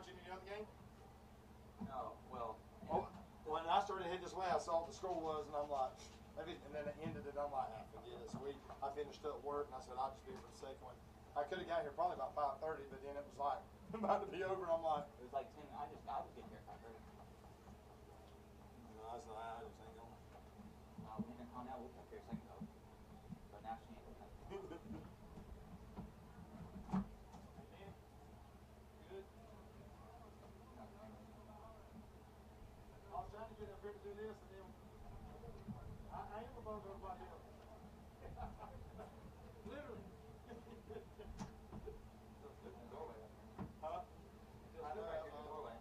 watch any other game? No, well. Oh, when I started heading this way, I saw what the score was, and I'm like, maybe, and then it ended, and I'm like, forget it. So I finished up work, and I said, I'll just be here for the second one. I could have got here probably about 5:30, but then it was like about to be over, and I'm like, It was like 10. I was getting here at 5:30. no, that's not how I was thinking. Lanier County, I woke up here a second ago. But now she ain't woke up. Good. I was trying to get up here to do this, and then I am above everybody else. Literally. Still stood in the doorway. Huh? Still stood right here in the doorway.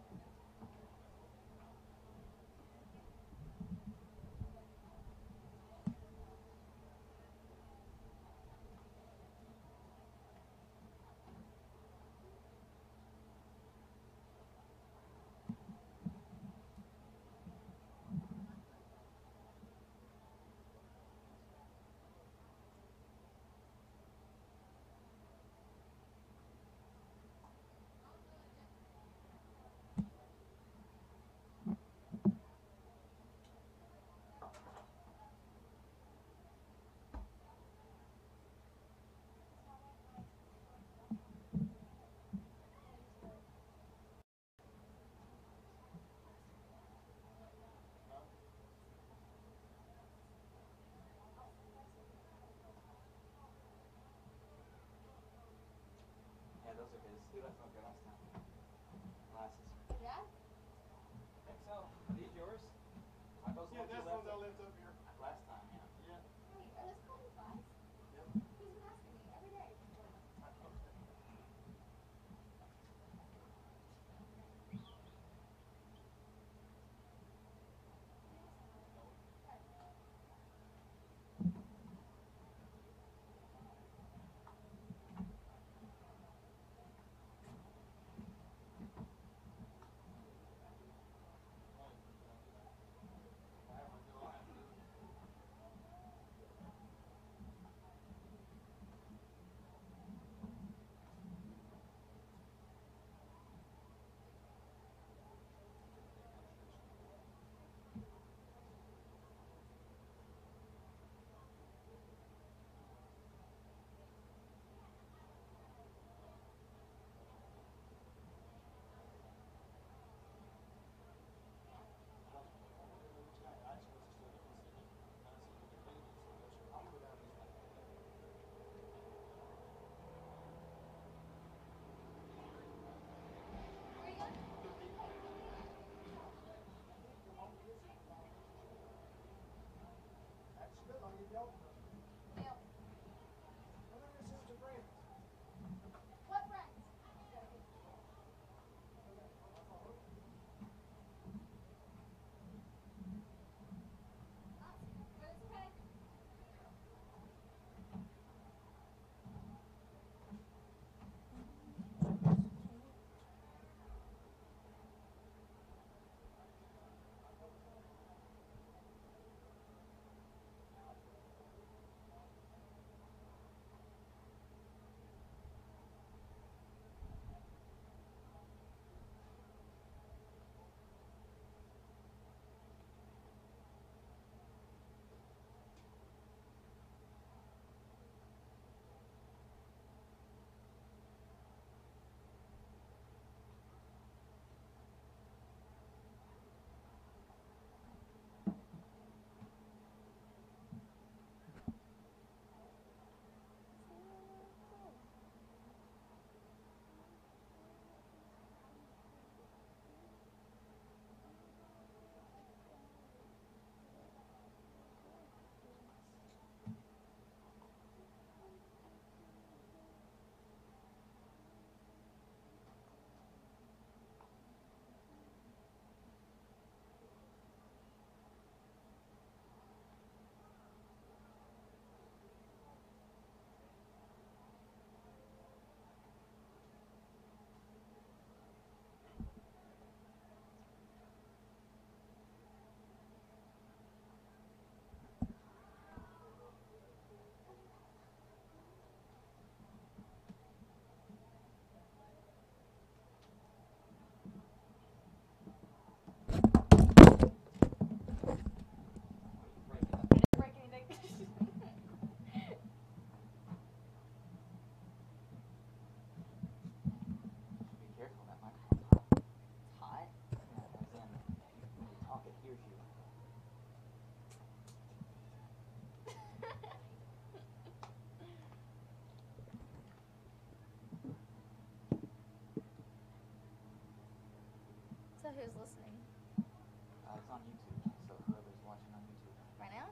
So who's listening? It's on YouTube, so whoever's watching on YouTube. Right now?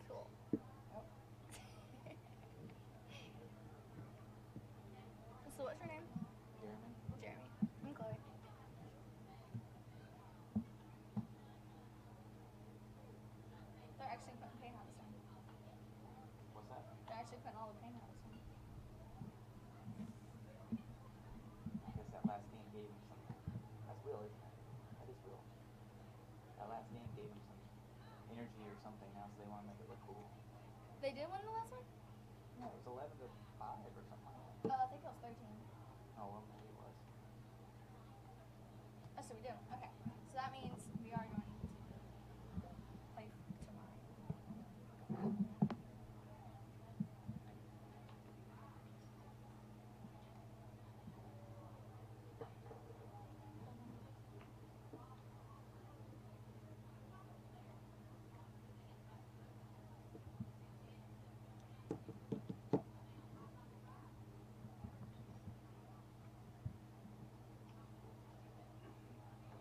Cool. Yep. So what's your name? Jeremy? Jeremy. I'm Chloe. They're actually putting paint on this one. What's that? They're actually putting all the paint on this one. I guess that last game gave him some. That's Will, isn't it? That is Will. That last game gave him some energy or something now, so they want to make it look cool. They did win the last one? No, it was 11-5 or something like that. Oh, I think it was 13. Oh, well, maybe it was. Oh, so we do. Okay. So that means we are going to play tomorrow.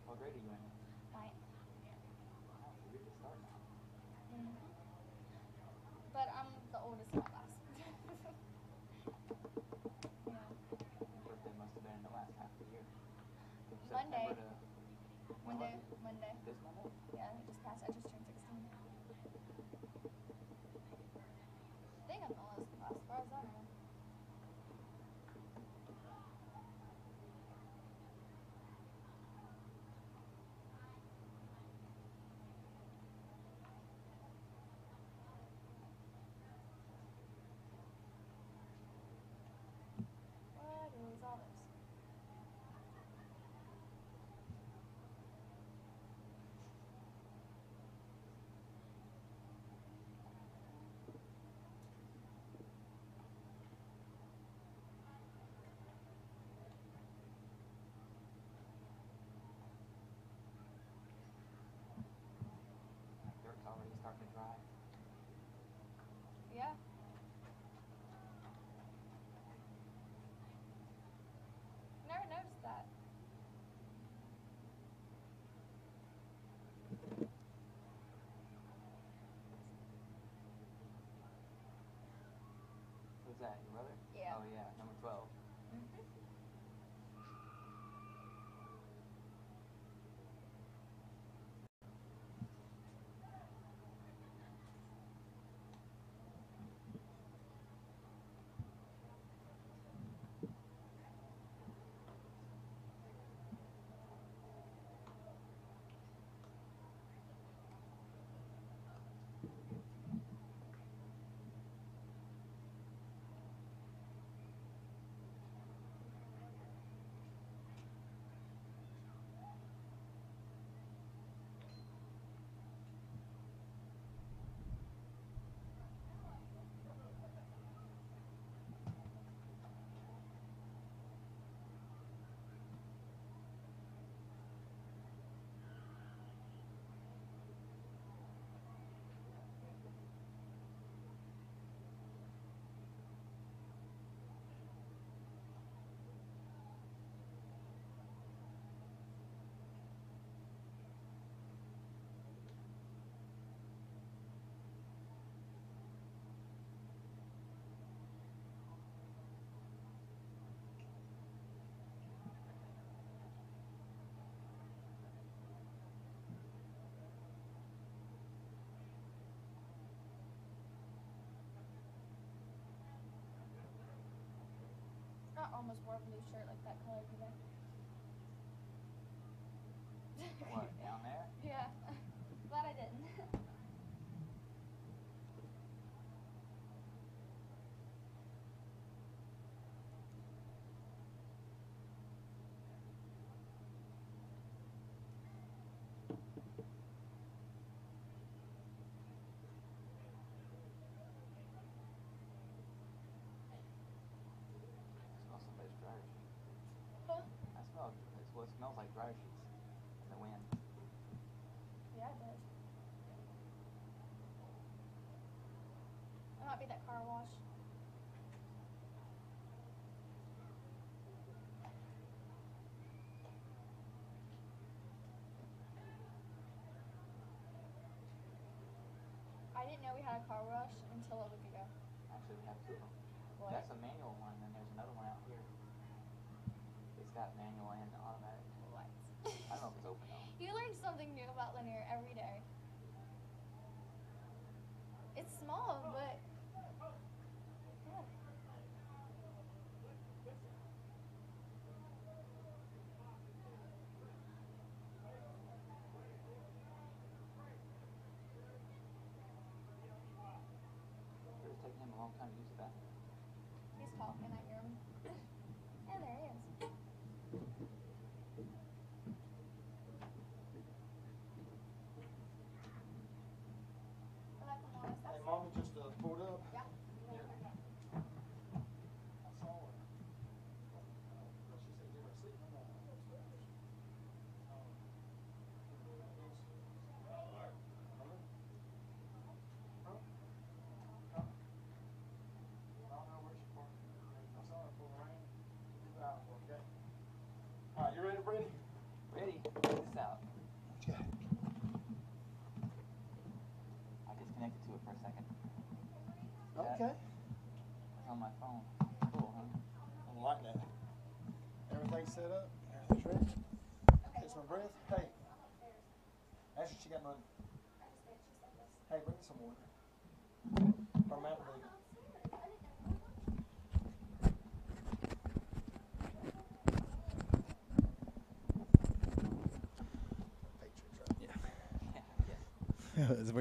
What grade are you in? Right. Wow, so you're just starting out. Mm-hmm. But I'm the oldest in my class. Yeah. Your birthday must have been in the last half of the year. From Monday. September to... when was it? Monday. This Monday? Yeah, it just passed. I just turned 16. I think I'm the oldest in the class, as far as I know. What is all this? Dirt's already starting to dry. Yeah. Never noticed that. Who's that, your brother? Yeah. Oh, yeah, number 12. Mm-hmm. I almost wore a blue shirt like that color today. What, down there? Yeah. Glad I didn't. I smell somebody's dryer sheet. Huh? It's what smells like dryer sheets in the wind. Yeah, it does. It might be that car wash. didn't know we had a car wash until a week ago. Actually, we have two of them. What? That's a manual one, and there's another one out here. It's got manual and automatic. What? I don't know if it's open though. You learn something new about Lanier every day. It's small, but yeah. It's taking him a long time to use the bathroom. He's talking, I hear him. Yeah, there he is. Well, that's a bonus. Hey, Mommy just pulled up. Yeah. I saw her. She said you were asleep. All right, you ready, Brady? Ready? Check this out. Okay. I disconnected to it for a second. Okay. It's on my phone. Cool, huh? I like that. Everything's set up. Everything's ready. Take some breath. Hey. Actually, she got money. Hey, bring me some water. Or Mountain Dew.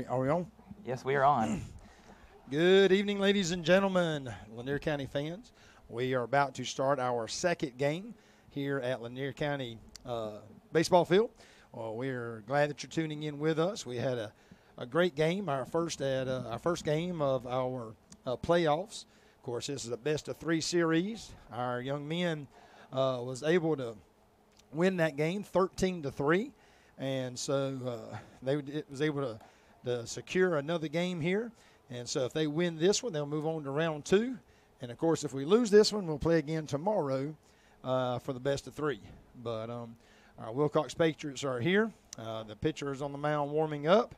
Are we on? Yes, we are on. Good evening, ladies and gentlemen, Lanier County fans. We are about to start our second game here at Lanier County baseball field. Well, we're glad that you're tuning in with us. We had a great game, our first game of our playoffs. Of course, this is a best-of-3 series. Our young men was able to win that game 13-3, and so it was able to secure another game here. And so if they win this one, they'll move on to round 2. And, of course, if we lose this one, we'll play again tomorrow for the best-of-3. But our Wilcox Patriots are here. The pitcher is on the mound warming up.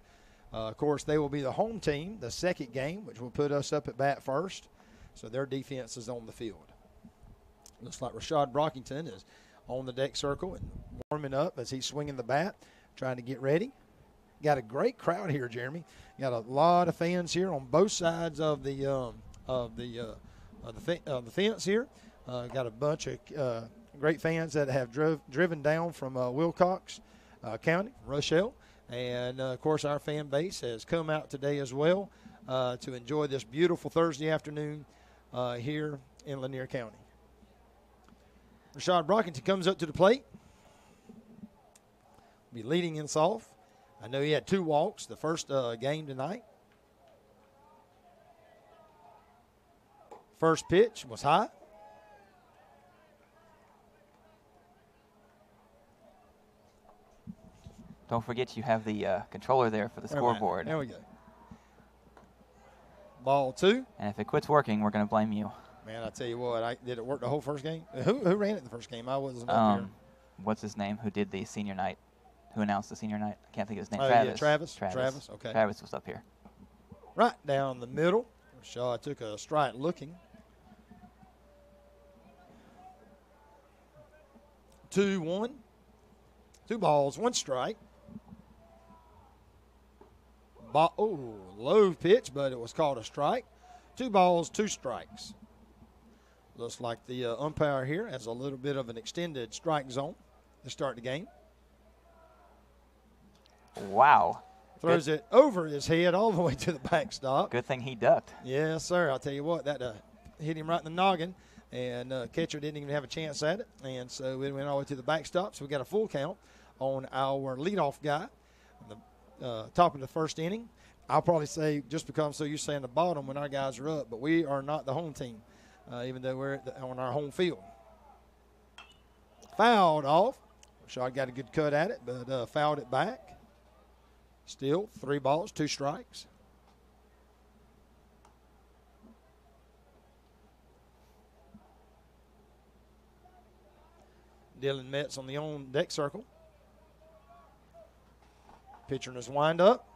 Of course, they will be the home team, the second game, which will put us up at bat first. So their defense is on the field. Looks like Rashad Brockington is on the deck circle and warming up as he's swinging the bat, trying to get ready. Got a great crowd here, Jeremy. Got a lot of fans here on both sides of the fence here. Got a bunch of great fans that have driven down from Wilcox County, Rochelle. And, of course, our fan base has come out today as well to enjoy this beautiful Thursday afternoon here in Lanier County. Rashad Brockington comes up to the plate. Be leading us off. I know he had 2 walks the first game tonight. First pitch was high. Don't forget you have the controller there for the scoreboard. There we go. Ball 2. And if it quits working, we're going to blame you. Man, I tell you what, did it work the whole first game? Who ran it the first game? I wasn't up here. What's his name? Who did the senior night? Who announced the senior night? I can't think of his name. Oh, Travis. Yeah, Travis, okay. Travis was up here. Right down the middle. Rashad took a strike looking. 2-1. 2 balls, 1 strike. Low pitch, but it was called a strike. 2 balls, 2 strikes. Looks like the umpire here has a little bit of an extended strike zone to start the game. Wow. Throws it over his head all the way to the backstop. Good thing he ducked. Yes, sir. I'll tell you what, that hit him right in the noggin, and catcher didn't even have a chance at it. And so it went all the way to the backstop. So we got a full count on our leadoff guy, the top of the first inning. I'll probably say, just because I'm so used to saying the bottom when our guys are up, but we are not the home team, even though we're on our home field. Fouled off. Rashad got a good cut at it, but fouled it back. Still 3 balls, 2 strikes. Dylan Metz on the on-deck circle. Pitcher in his wind-up.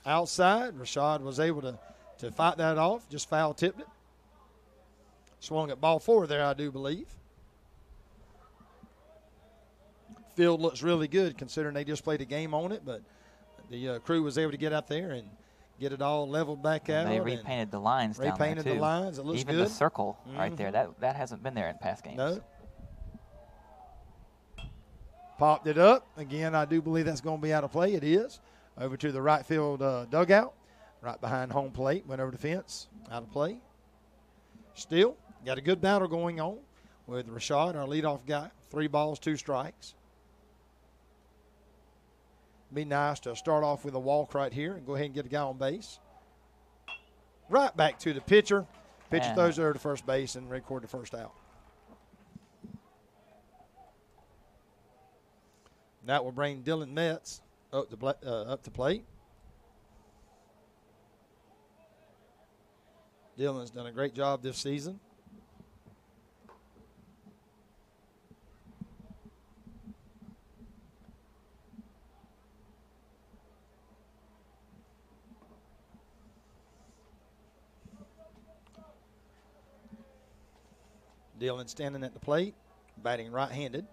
outside. Rashad was able to fight that off, just foul tipped it. Swung at ball 4 there, I do believe. Field looks really good considering they just played a game on it, but the crew was able to get out there and get it all leveled back out. They repainted the lines down there, too. Repainted the lines. It looks Even good. the circle right there, that hasn't been there in past games. No. Popped it up. Again, I do believe that's going to be out of play. It is. Over to the right field dugout, right behind home plate. Went over the fence. Out of play. Still, got a good battle going on with Rashad, our leadoff guy. 3 balls, 2 strikes. Be nice to start off with a walk right here and go ahead and get a guy on base. Right back to the pitcher. Pitcher throws her to first base and record the first out. That will bring Dylan Metz up to plate. Dylan's done a great job this season. Dylan standing at the plate, batting right-handed.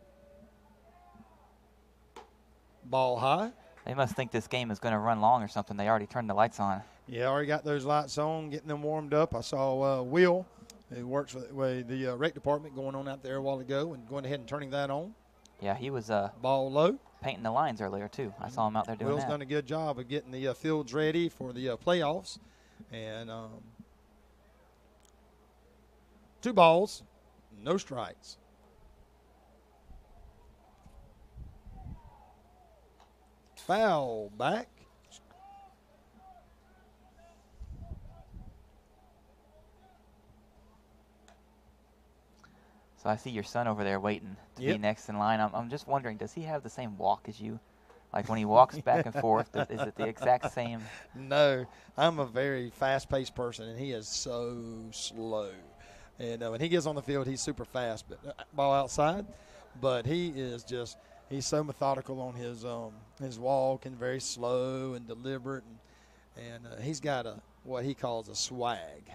Ball high. They must think this game is going to run long or something. They already turned the lights on. Yeah, already got those lights on, getting them warmed up. I saw Will, who works with the rec department, going on out there a while ago and going ahead and turning that on. Yeah, he was ball low. Painting the lines earlier, too. I saw him out there doing Will's that. done a good job of getting the fields ready for the playoffs. And 2 balls, no strikes. Foul back. So I see your son over there waiting to be next in line. I'm just wondering, does he have the same walk as you? Like when he walks back and forth, is it the exact same? No, I'm a very fast-paced person, and he is so slow. And when he gets on the field, he's super fast, but ball outside. But he is just – he's so methodical on his walk and very slow and deliberate. And he's got what he calls a swag.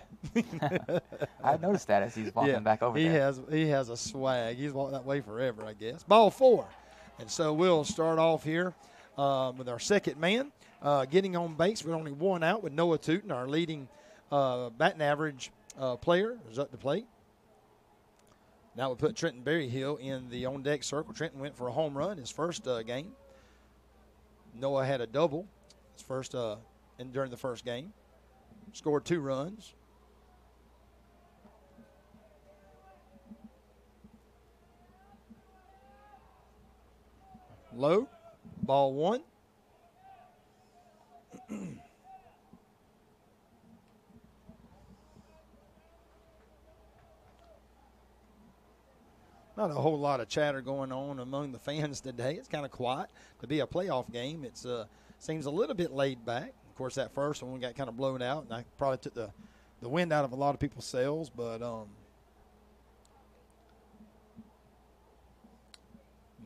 I noticed that as he's walking back over there. He has a swag. He's walked that way forever, I guess. Ball 4. And so we'll start off here with our second man. Getting on base with only 1 out with Noah Tootin, our leading batting average player, is up to plate. Now we put Trenton Berryhill in the on-deck circle. Trenton went for a home run his first game. Noah had a double his first during the first game. Scored 2 runs. Low. Ball 1. Not a whole lot of chatter going on among the fans today. It's kind of quiet. To be a playoff game, it seems a little bit laid back. Of course, that first one got kind of blown out, and I probably took the wind out of a lot of people's sails. But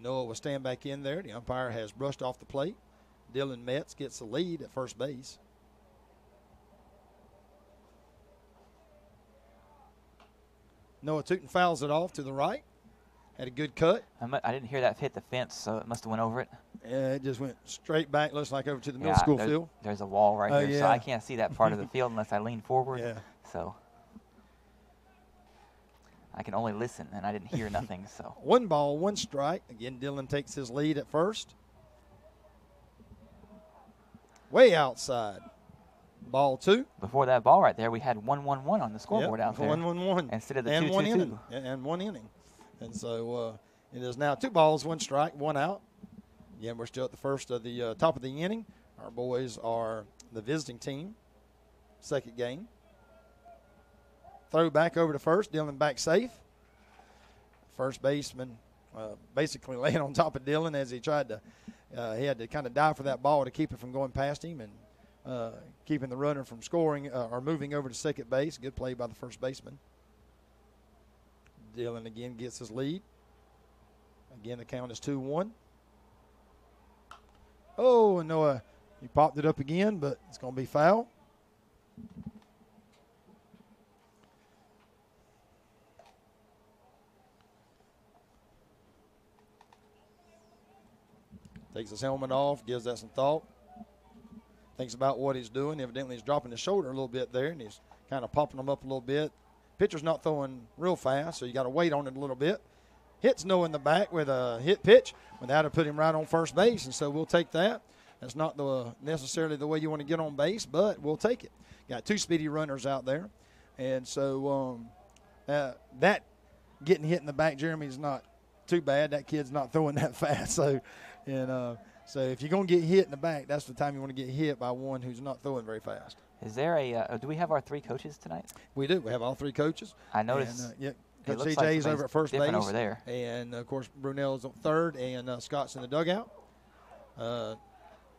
Noah will stand back in there. The umpire has brushed off the plate. Dylan Metz gets the lead at first base. Noah Tootin fouls it off to the right. Had a good cut. I didn't hear that hit the fence, so it must have went over it. Yeah, it just went straight back, looks like over to the middle school field. There's a wall right here, so I can't see that part of the field unless I lean forward. Yeah. So I can only listen, and I didn't hear nothing. So 1 ball, 1 strike. Again, Dylan takes his lead at first. Way outside. Ball 2. Before that ball right there, we had 1-1-1 on the scoreboard out there. 1-1-1. Instead of the 2-2-2. 2-2. And 1 inning. And so it is now 2 balls, 1 strike, 1 out. Again, we're still at the first of the top of the inning. Our boys are the visiting team. Second game. Throw back over to first. Dylan back safe. First baseman basically laying on top of Dylan as he tried to he had to kind of dive for that ball to keep it from going past him and keeping the runner from scoring or moving over to second base. Good play by the first baseman. Dylan again gets his lead. Again, the count is 2-1. Oh, Noah He popped it up again, but it's going to be foul. Takes his helmet off, gives that some thought. Thinks about what he's doing. Evidently, he's dropping his shoulder a little bit there, and he's kind of popping them up a little bit. Pitcher's not throwing real fast, so you got to wait on it a little bit. Hits no in the back with a hit pitch. Without it, put him right on first base, and so we'll take that. That's not necessarily the way you want to get on base, but we'll take it. Got 2 speedy runners out there, and so that getting hit in the back, Jeremy, is not too bad. That kid's not throwing that fast, so if you're going to get hit in the back, that's the time you want to get hit by one who's not throwing very fast. Is there do we have our 3 coaches tonight? We do. We have all 3 coaches. I noticed. Coach looks CJ's like over at first base. over there. And, of course, Brunell's on third, and Scott's in the dugout.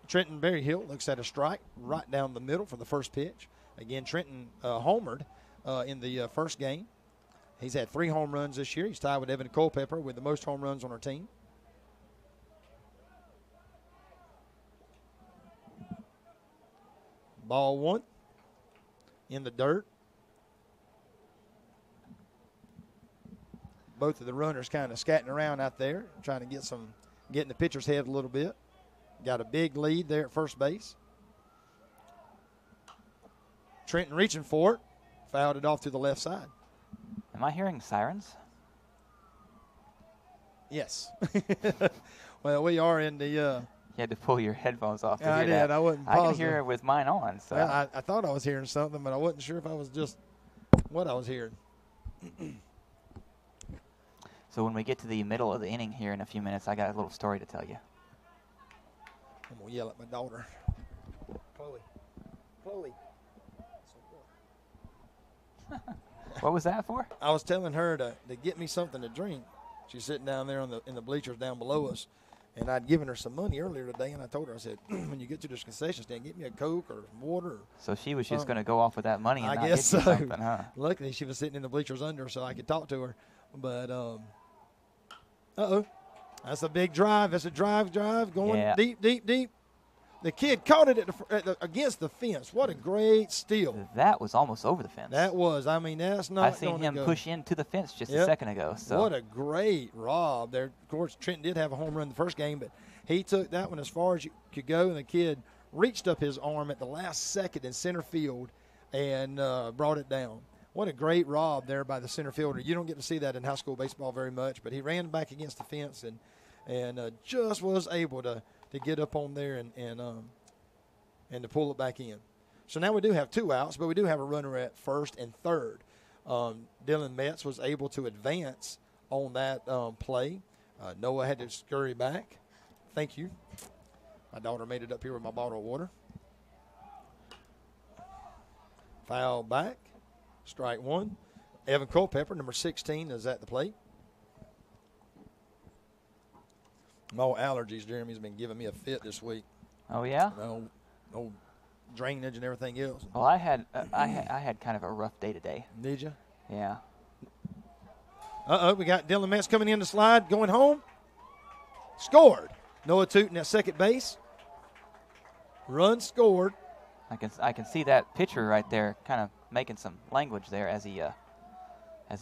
Trenton Berryhill looks at a strike right down the middle for the first pitch. Again, Trenton homered in the first game. He's had 3 home runs this year. He's tied with Evan Culpepper with the most home runs on our team. Ball 1 in the dirt. Both of the runners kind of scatting around out there, trying to get in the pitcher's head a little bit. Got a big lead there at first base. Trenton reaching for it. Fouled it off to the left side. Am I hearing sirens? Yes. Well, we are in the you had to pull your headphones off to I hear did. that. I wasn't I positive. can hear it with mine on. So Well, I thought I was hearing something, but I wasn't sure if I was just what I was hearing. So when we get to the middle of the inning here in a few minutes, I got a little story to tell you. I'm going to yell at my daughter. Chloe. What was that for? I was telling her to get me something to drink. She's sitting down there in the bleachers down below us, and I'd given her some money earlier today, and I told her, I said, when you get to this concession stand, get me a Coke or water. Or So she was just going to go off with that money and I not guess get you so. something, huh? Luckily, she was sitting in the bleachers under, so I could talk to her. But, uh-oh. That's a big drive. That's a drive going deep. The kid caught it against the fence. What a great steal. That was almost over the fence. That was. I mean, that's not I seen him push into the fence just a second ago. So what a great rob there. Of course, Trenton did have a home run the first game, but he took that one as far as you could go, and the kid reached up his arm at the last second in center field and brought it down. What a great rob there by the center fielder. You don't get to see that in high school baseball very much, but he ran back against the fence and just was able to get up on there and to pull it back in. So now we do have 2 outs, but we do have a runner at first and third. Dylan Metz was able to advance on that play. Noah had to scurry back. Thank you. My daughter made it up here with my bottle of water. Foul back. Strike 1. Evan Culpepper, number 16, is at the plate. My old allergies, Jeremy's been giving me a fit this week. Oh yeah. No drainage and everything else. Well, I had kind of a rough day today. Did you? Yeah. We got Dylan Metz coming in the slide, going home. Scored. Noah Tootin at second base. Run scored. I can see that pitcher right there, kind of making some language there as he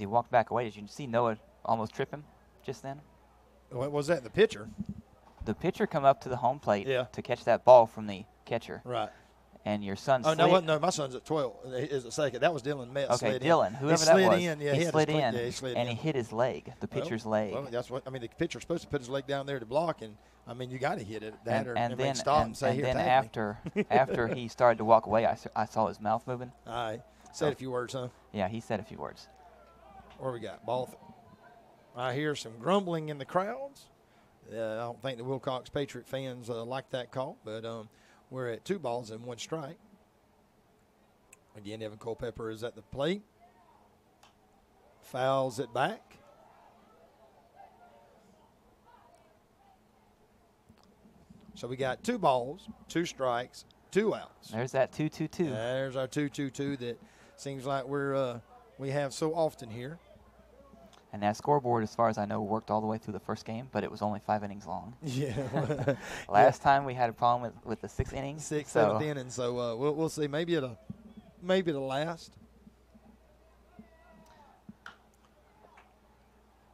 walked back away. Did you see Noah almost trip him just then? What was that? The pitcher? The pitcher come up to the home plate to catch that ball from the catcher. Right. And your son slid. No, my son's at 12. Is at second. That was Dylan Metz. Okay, Dylan, whoever that was. He slid in, and he hit his leg, the pitcher's leg. Well, that's what I mean. The pitcher's supposed to put his leg down there to block, and I mean you got to hit it. And then stop and say, and then after he started to walk away, I saw his mouth moving. All right. Said a few words, huh? Yeah, he said a few words. Where we got? Ball. I hear some grumbling in the crowds. I don't think the Wilcox Patriot fans like that call, but we're at 2 balls and 1 strike. Again, Evan Culpepper is at the plate. Fouls it back. So we got 2 balls, 2 strikes, 2 outs. There's that 2-2-2. There's our 2-2-2 that seems like we have so often here. And that scoreboard, as far as I know, worked all the way through the first game, but it was only 5 innings long. Yeah. Last time we had a problem with the 6 innings. Seventh inning. So we'll see. Maybe it'll last.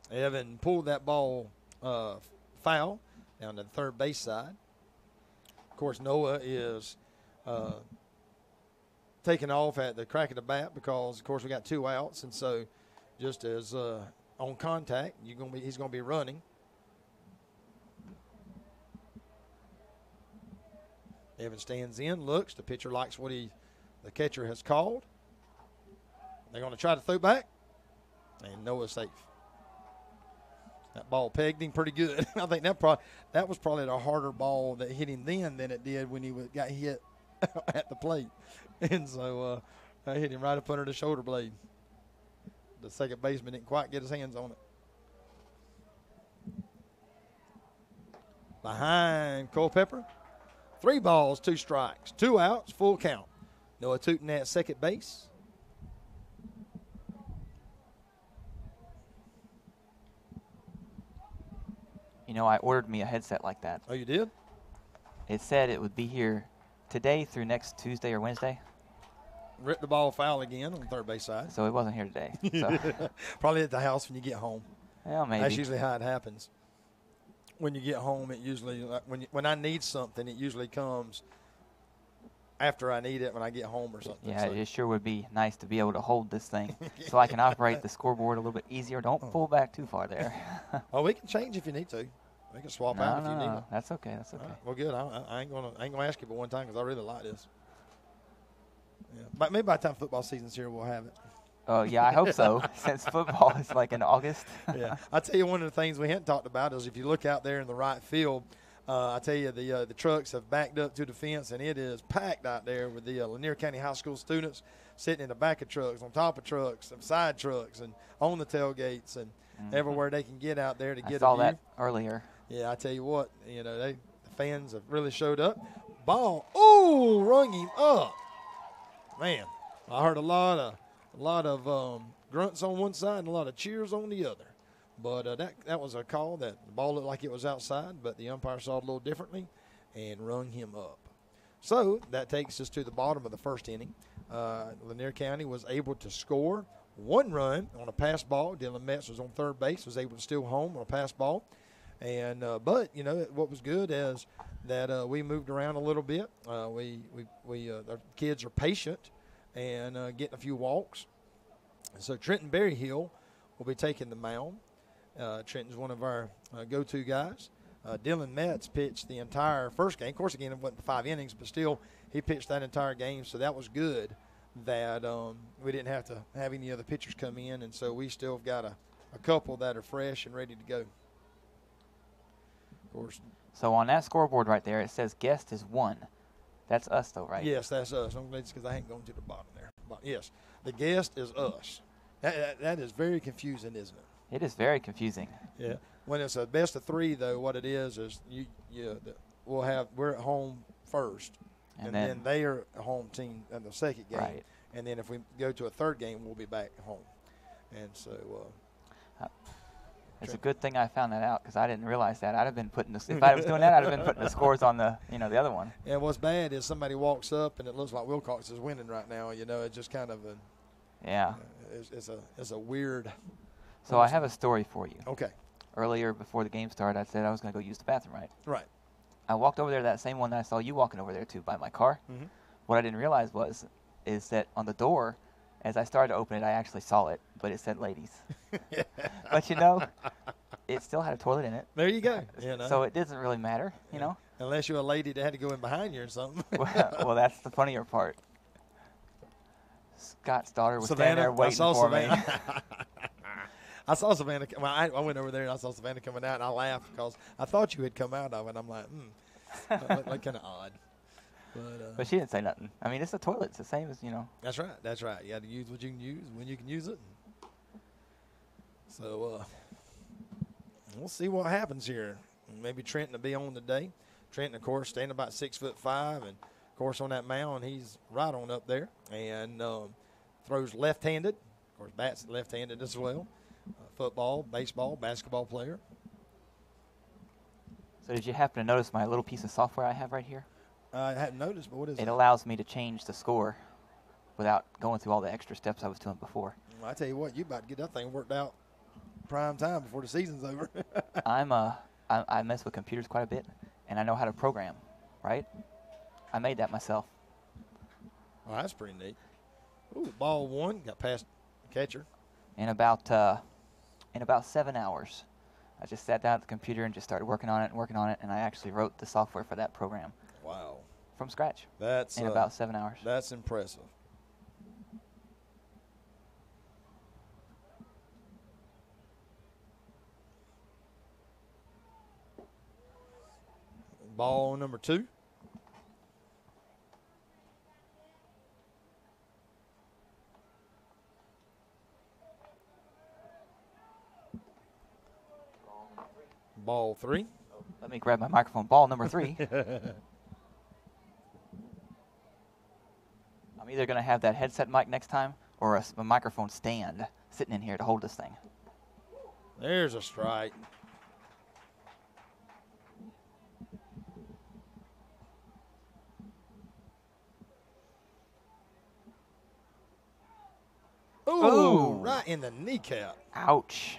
Evan pulled that ball foul down to the third base side. Of course, Noah is taking off at the crack of the bat because, of course, we got 2 outs, and so just as on contact, he's going to be running. Evan stands in, looks. The pitcher likes what the catcher has called. They're going to try to throw back, and Noah's safe. That ball pegged him pretty good. I think that was probably the harder ball that hit him then than it did when he got hit at the plate. And so I hit him right up under the shoulder blade. The second baseman didn't quite get his hands on it. Behind Culpepper. 3 balls, 2 strikes, 2 outs, full count. Noah Tootin at second base. You know, I ordered me a headset like that. Oh, you did? It said it would be here today through next Tuesday or Wednesday. Ripped the ball foul again on the third base side. So it wasn't here today. So. Probably at the house when you get home. Well, maybe. That's usually how it happens. When you get home, it usually when I need something, it usually comes after I need it when I get home or something. Yeah, so. it sure would be nice to be able to hold this thing so I can operate the scoreboard a little bit easier. Don't pull back too far there. Oh, we can change if you need to. We can swap out if you need it. That's okay. That's okay. Right, well, good. I ain't gonna ask you but one time because I really like this. Yeah, but maybe by the time football season's here, we'll have it. Oh, yeah, I hope so, since football is like in August. Yeah. I tell you, one of the things we hadn't talked about is if you look out there in the right field, I tell you, the trucks have backed up to the fence, and it is packed out there with the Lanier County High School students sitting in the back of trucks, on top of trucks, and side trucks, and on the tailgates, and everywhere they can get out there to get a view. I saw that earlier. Yeah, I tell you what, the fans have really showed up. Ball, rung him up. Man, I heard a lot of grunts on one side and a lot of cheers on the other. But that was a call that the ball looked like it was outside, but the umpire saw it a little differently and rung him up. So that takes us to the bottom of the first inning. Lanier County was able to score 1 run on a pass ball. Dylan Metz was on third base, was able to steal home on a pass ball. And but what was good is that we moved around a little bit. Our kids are patient and getting a few walks. And so Trenton Berryhill will be taking the mound. Trenton's one of our go-to guys. Dylan Metz pitched the entire first game. Of course, again, it wasn't 5 innings, but still he pitched that entire game. So that was good that we didn't have to have any other pitchers come in. And so we still have got a couple that are fresh and ready to go. Of course. So on that scoreboard right there, it says guest is 1. That's us, though, right? Yes, that's us. I'm glad it's because I ain't going to the bottom there. But yes, the guest is us. That is very confusing, isn't it? It is very confusing. Yeah. When it's a best of 3, though, what it is we're at home first, and then they are a home team in the second game, right. And then if we go to a third game, we'll be back home, and so. It's a good thing I found that out because I didn't realize that. I'd have been putting if I was doing that, I'd have been putting the scores on the the other one. And what's bad is somebody walks up and it looks like Wilcox is winning right now. It's just kind of it's a weird. So I have a story for you. Okay. Earlier before the game started, I said I was going to go use the bathroom, right? Right. I walked over there, that same one that I saw you walking over there to by my car. Mm-hmm. What I didn't realize is that on the door, as I started to open it, I actually saw it, but it said ladies. But it still had a toilet in it. There you go. So it doesn't really matter, Unless you're a lady that had to go in behind you or something. well, that's the funnier part. Scott's daughter was Savannah, standing there waiting for me. I saw Savannah. Well, I went over there and I saw Savannah coming out, and I laughed because I thought you had come out of it. I'm like, that looked kind of odd. But she didn't say nothing. I mean, it's a toilet. It's the same as, That's right. That's right. You got to use what you can use when you can use it. So we'll see what happens here. Maybe Trenton will be on today. Trenton, of course, standing about 6'5", and of course on that mound he's right on up there and throws left-handed. Of course, bats left-handed as well. football, baseball, basketball player. So did you happen to notice my little piece of software I have right here? I hadn't noticed, but what is it? It allows me to change the score without going through all the extra steps I was doing before. Well, I tell you what, you about to get that thing worked out prime time before the season's over. I mess with computers quite a bit, and I know how to program, right? I made that myself. Well, that's pretty neat. Ooh, ball one, got past the catcher. In about 7 hours, I just sat down at the computer and just started working on it, and I actually wrote the software for that program. Wow. From scratch. That's in about 7 hours. That's impressive. Ball number 2. Ball 3. Let me grab my microphone. Ball number 3. I'm either going to have that headset mic next time or a microphone stand sitting in here to hold this thing. There's a strike. Ooh, right in the kneecap. Ouch.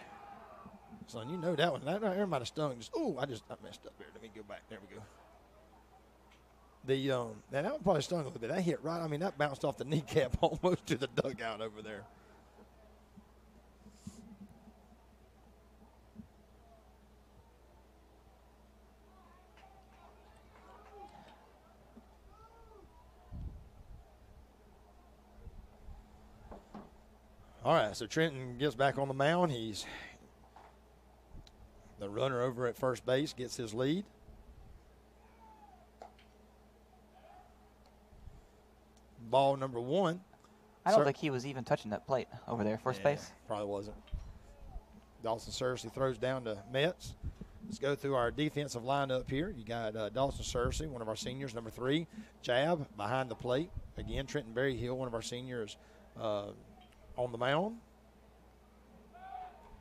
Son, you know that one. That right there might have stung. I messed up here. Let me go back. There we go. That one probably stung a little bit. That hit right. I mean, that bounced off the kneecap almost to the dugout over there. All right, so Trenton gets back on the mound. He's the runner over at first base, gets his lead. Ball number 1. I don't think he was even touching that plate over there, first base. Probably wasn't. Dawson Searcy throws down to Metz. Let's go through our defensive lineup here. You got Dawson Searcy, one of our seniors, number 3. Jab behind the plate. Again, Trenton Berryhill, one of our seniors, on the mound.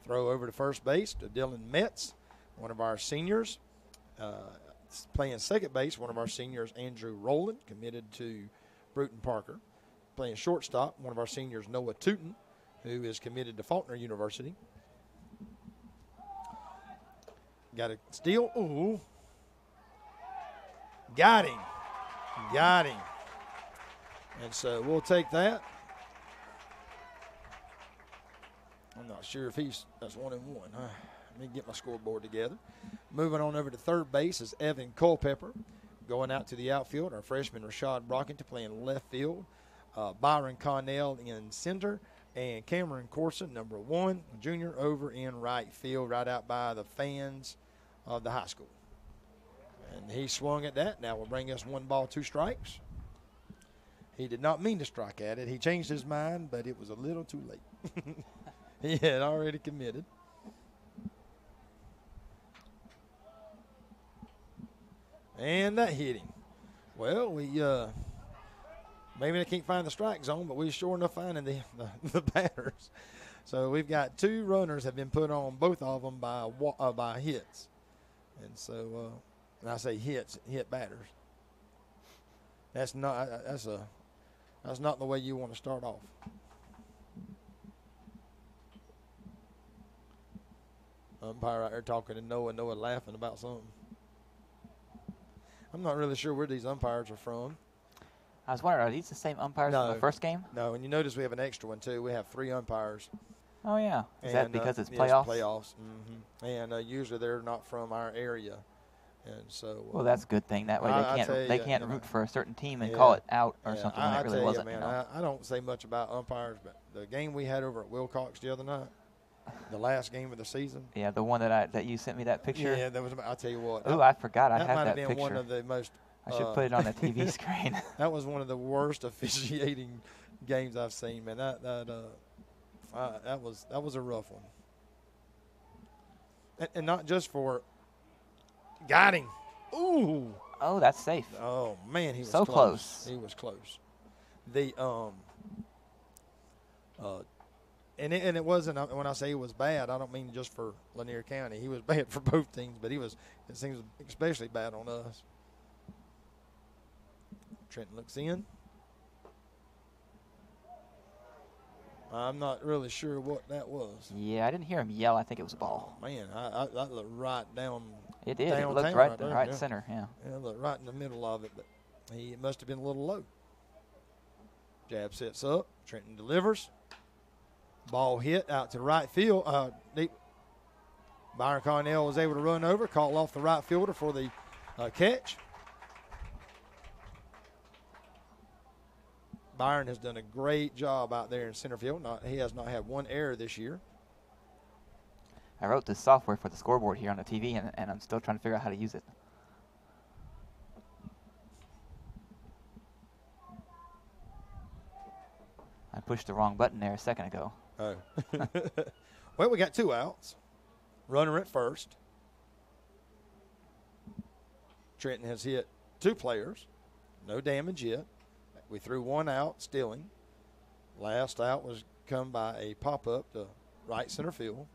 Throw over to first base to Dylan Metz, one of our seniors. Playing second base, one of our seniors, Andrew Rowland, committed to Bruton Parker. Playing shortstop, one of our seniors, Noah Tootin, who is committed to Faulkner University. Got a steal. Ooh. Got him. Got him. And so we'll take that. I'm not sure if that's 1-1. Let me get my scoreboard together. Moving on over to third base is Evan Culpepper. Going out to the outfield, our freshman Rashad Brockington playing left field. Byron Connell in center. And Cameron Corson, number 1, junior, over in right field, right out by the fans of the high school. And he swung at that. Now will bring us 1 ball, 2 strikes. He did not mean to strike at it. He changed his mind, but it was a little too late. He had already committed. And that hit him. Well, we maybe they can't find the strike zone, but we sure enough finding the batters. So we've got 2 runners have been put on, both of them by hits. And so when I say hit batters. That's not the way you want to start off. Umpire out there talking to Noah laughing about something. I'm not really sure where these umpires are from. I was wondering, are these the same umpires from the first game? No, and you notice we have an extra one, too. We have 3 umpires. Oh, yeah. Is that because it's playoffs? It's playoffs. Mm-hmm. And usually they're not from our area. And so. Well, that's a good thing. That way they can't root for a certain team and call it out or something when it really wasn't. Man, I don't say much about umpires, but the game we had over at Wilcox the other night, the last game of the season. Yeah, the one that you sent me that picture. Yeah, that was. I'll tell you what. Oh, I forgot. I have that picture. That might have been one of the most. I should put it on the TV screen. That was one of the worst officiating games I've seen, man. That was a rough one. And not just for. Got him. Ooh. Oh, that's safe. Oh man, he was so close. He was close. And it wasn't, when I say it was bad, I don't mean just for Lanier County. He was bad for both teams, but it seems especially bad on us. Trenton looks in. I'm not really sure what that was. Yeah, I didn't hear him yell. I think it was a ball. Oh, man, I looked right down. It did. It looked right right center, yeah. Yeah, it looked right in the middle of it, but it must have been a little low. Jab sets up. Trenton delivers. Ball hit out to right field. Deep. Byron Cornell was able to run over, call off the right fielder for the catch. Byron has done a great job out there in center field. He has not had one error this year. I wrote this software for the scoreboard here on the TV, and I'm still trying to figure out how to use it. I pushed the wrong button there a second ago. Oh. Well, we got 2 outs. Runner at first. Trenton has hit 2 players. No damage yet. We threw 1 out, stealing. Last out was come by a pop-up to right center field.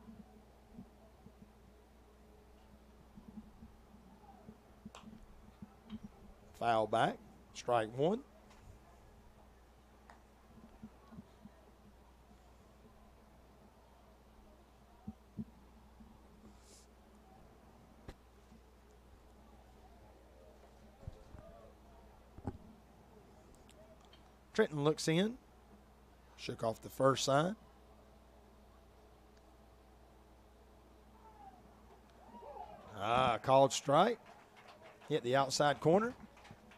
Foul back. Strike 1. Trenton looks in, shook off the first sign. Called strike. Hit the outside corner.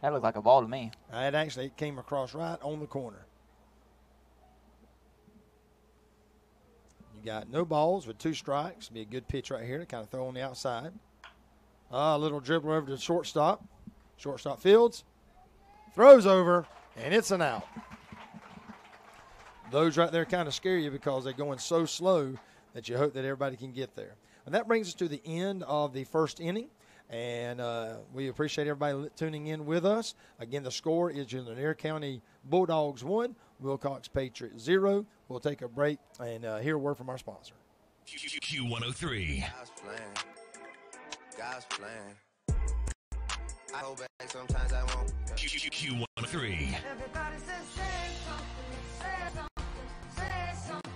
That looked like a ball to me. It actually came across right on the corner. You got no balls with 2 strikes. Be a good pitch right here to kind of throw on the outside. A little dribble over to the shortstop. Shortstop fields. Throws over. And it's an out. Those right there kind of scare you because they're going so slow that you hope that everybody can get there. And that brings us to the end of the first inning. And we appreciate everybody tuning in with us. Again, the score is your Lanier County Bulldogs 1, Wilcox Patriots 0. We'll take a break and hear a word from our sponsor. Q103. God's plan. I hold back sometimes I won't. Everybody Q103. says say something, say something, say something,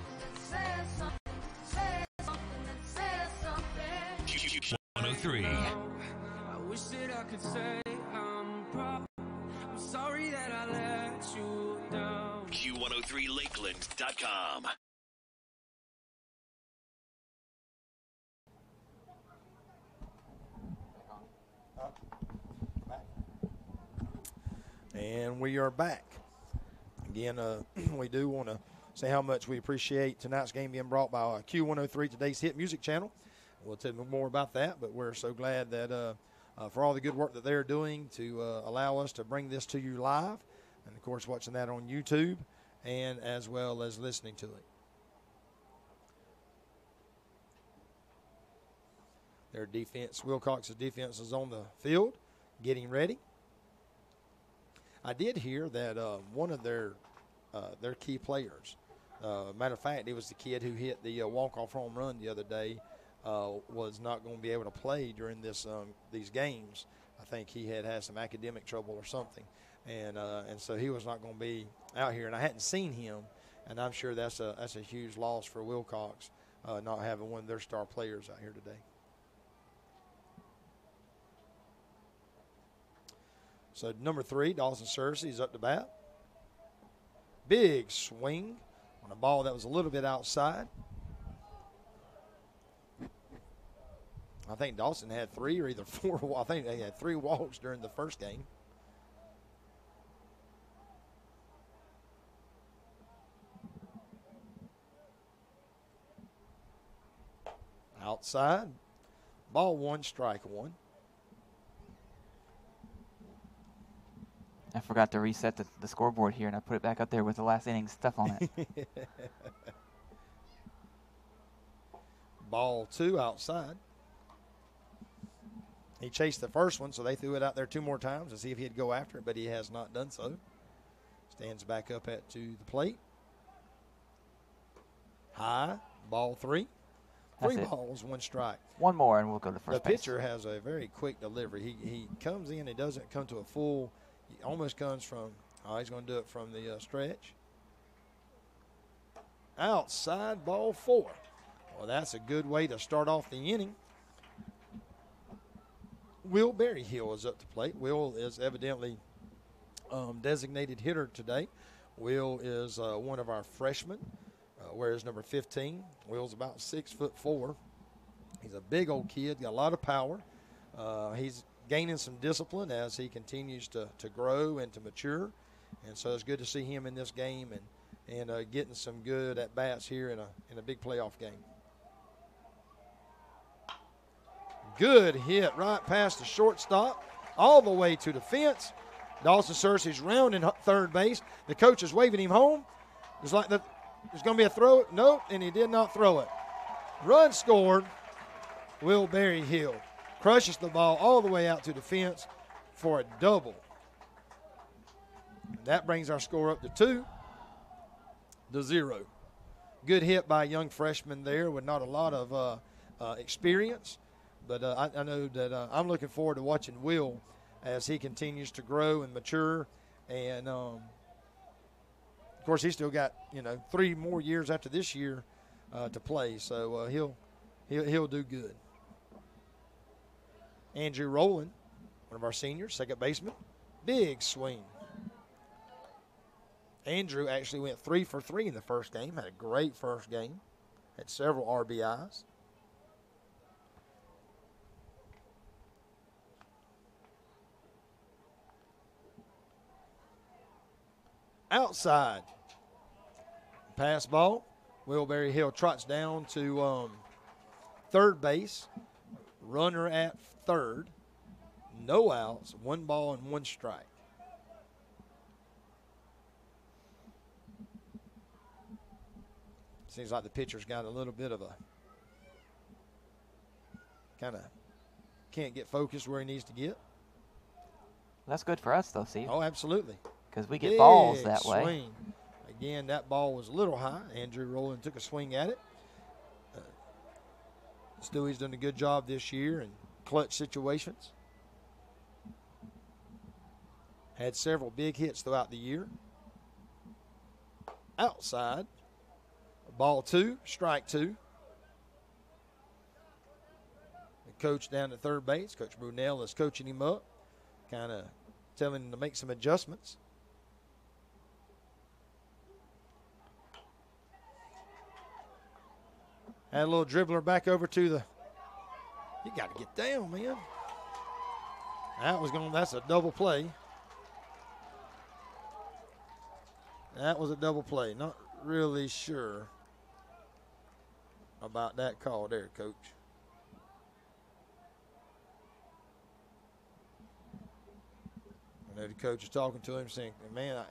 say something, say something, say something. Q103. I wish that I could say I'm sorry that I let you down. Q103Lakeland.com. And we are back. Again, we do want to say how much we appreciate tonight's game being brought by Q103, today's hit music channel. We'll tell you more about that, but we're so glad that for all the good work that they're doing to allow us to bring this to you live, and, of course, watching that on YouTube and as well as listening to it. Their defense, Wilcox's defense is on the field getting ready. I did hear that one of their key players, matter of fact, it was the kid who hit the walk-off home run the other day, was not going to be able to play during these games. I think he had some academic trouble or something, and so he was not going to be out here. And I hadn't seen him, and I'm sure that's a huge loss for Wilcox, not having one of their star players out here today. So number 3, Dawson Cersei is up to bat. Big swing on a ball that was a little bit outside. I think Dawson had 3 or either 4. I think they had 3 walks during the first game. Outside. Ball 1, strike 1. I forgot to reset the scoreboard here, and I put it back up there with the last inning stuff on it. Ball 2, outside. He chased the first one, so they threw it out there 2 more times to see if he'd go after it, but he has not done so. Stands back up to the plate. High, ball 3. That's 3 it. balls, 1 strike. One more, and we'll go to The first base. pitcher has a very quick delivery. He comes in, he doesn't come to a full, he almost comes from, he's going to do it from the stretch. Outside, ball 4. Well, that's a good way to start off the inning. Will Berryhill is up to plate. Will is evidently designated hitter today. Will is one of our freshmen, wears number 15. Will's about 6'4". He's a big old kid, got a lot of power. He's gaining some discipline as he continues to grow and to mature. And so it's good to see him in this game and getting some good at-bats here in a big playoff game. Good hit right past the shortstop, all the way to the fence. Dawson Searcy's rounding third base. The coach is waving him home. It's like there's going to be a throw. Nope, and he did not throw it. Run scored. Will Berryhill crushes the ball all the way out to the fence for a double. That brings our score up to 2-0. Good hit by a young freshman there with not a lot of experience. But I know that I'm looking forward to watching Will as he continues to grow and mature. And, of course, he's still got, 3 more years after this year to play. So he'll do good. Andrew Rowland, one of our seniors, second baseman. Big swing. Andrew actually went 3 for 3 in the first game. Had a great first game. Had several RBIs. Outside. Pass ball. Will Berryhill trots down to third base. Runner at third. No outs. 1 ball and 1 strike. Seems like the pitcher's got a little bit of a kind of can't get focused where he needs to get. That's good for us, though, Steve. Oh, absolutely. Because we get balls Big that way. swing. Again, that ball was a little high. Andrew Rowland took a swing at it. Stewie's done a good job this year in clutch situations. Had several big hits throughout the year. Outside. Ball 2, strike 2. The coach down at third base, Coach Brunell, is coaching him up, kind of telling him to make some adjustments. Had a little dribbler back over to the. You got to get down, man. That's a double play. That was a double play. Not really sure about that call there, Coach. I know the coach is talking to him saying, man,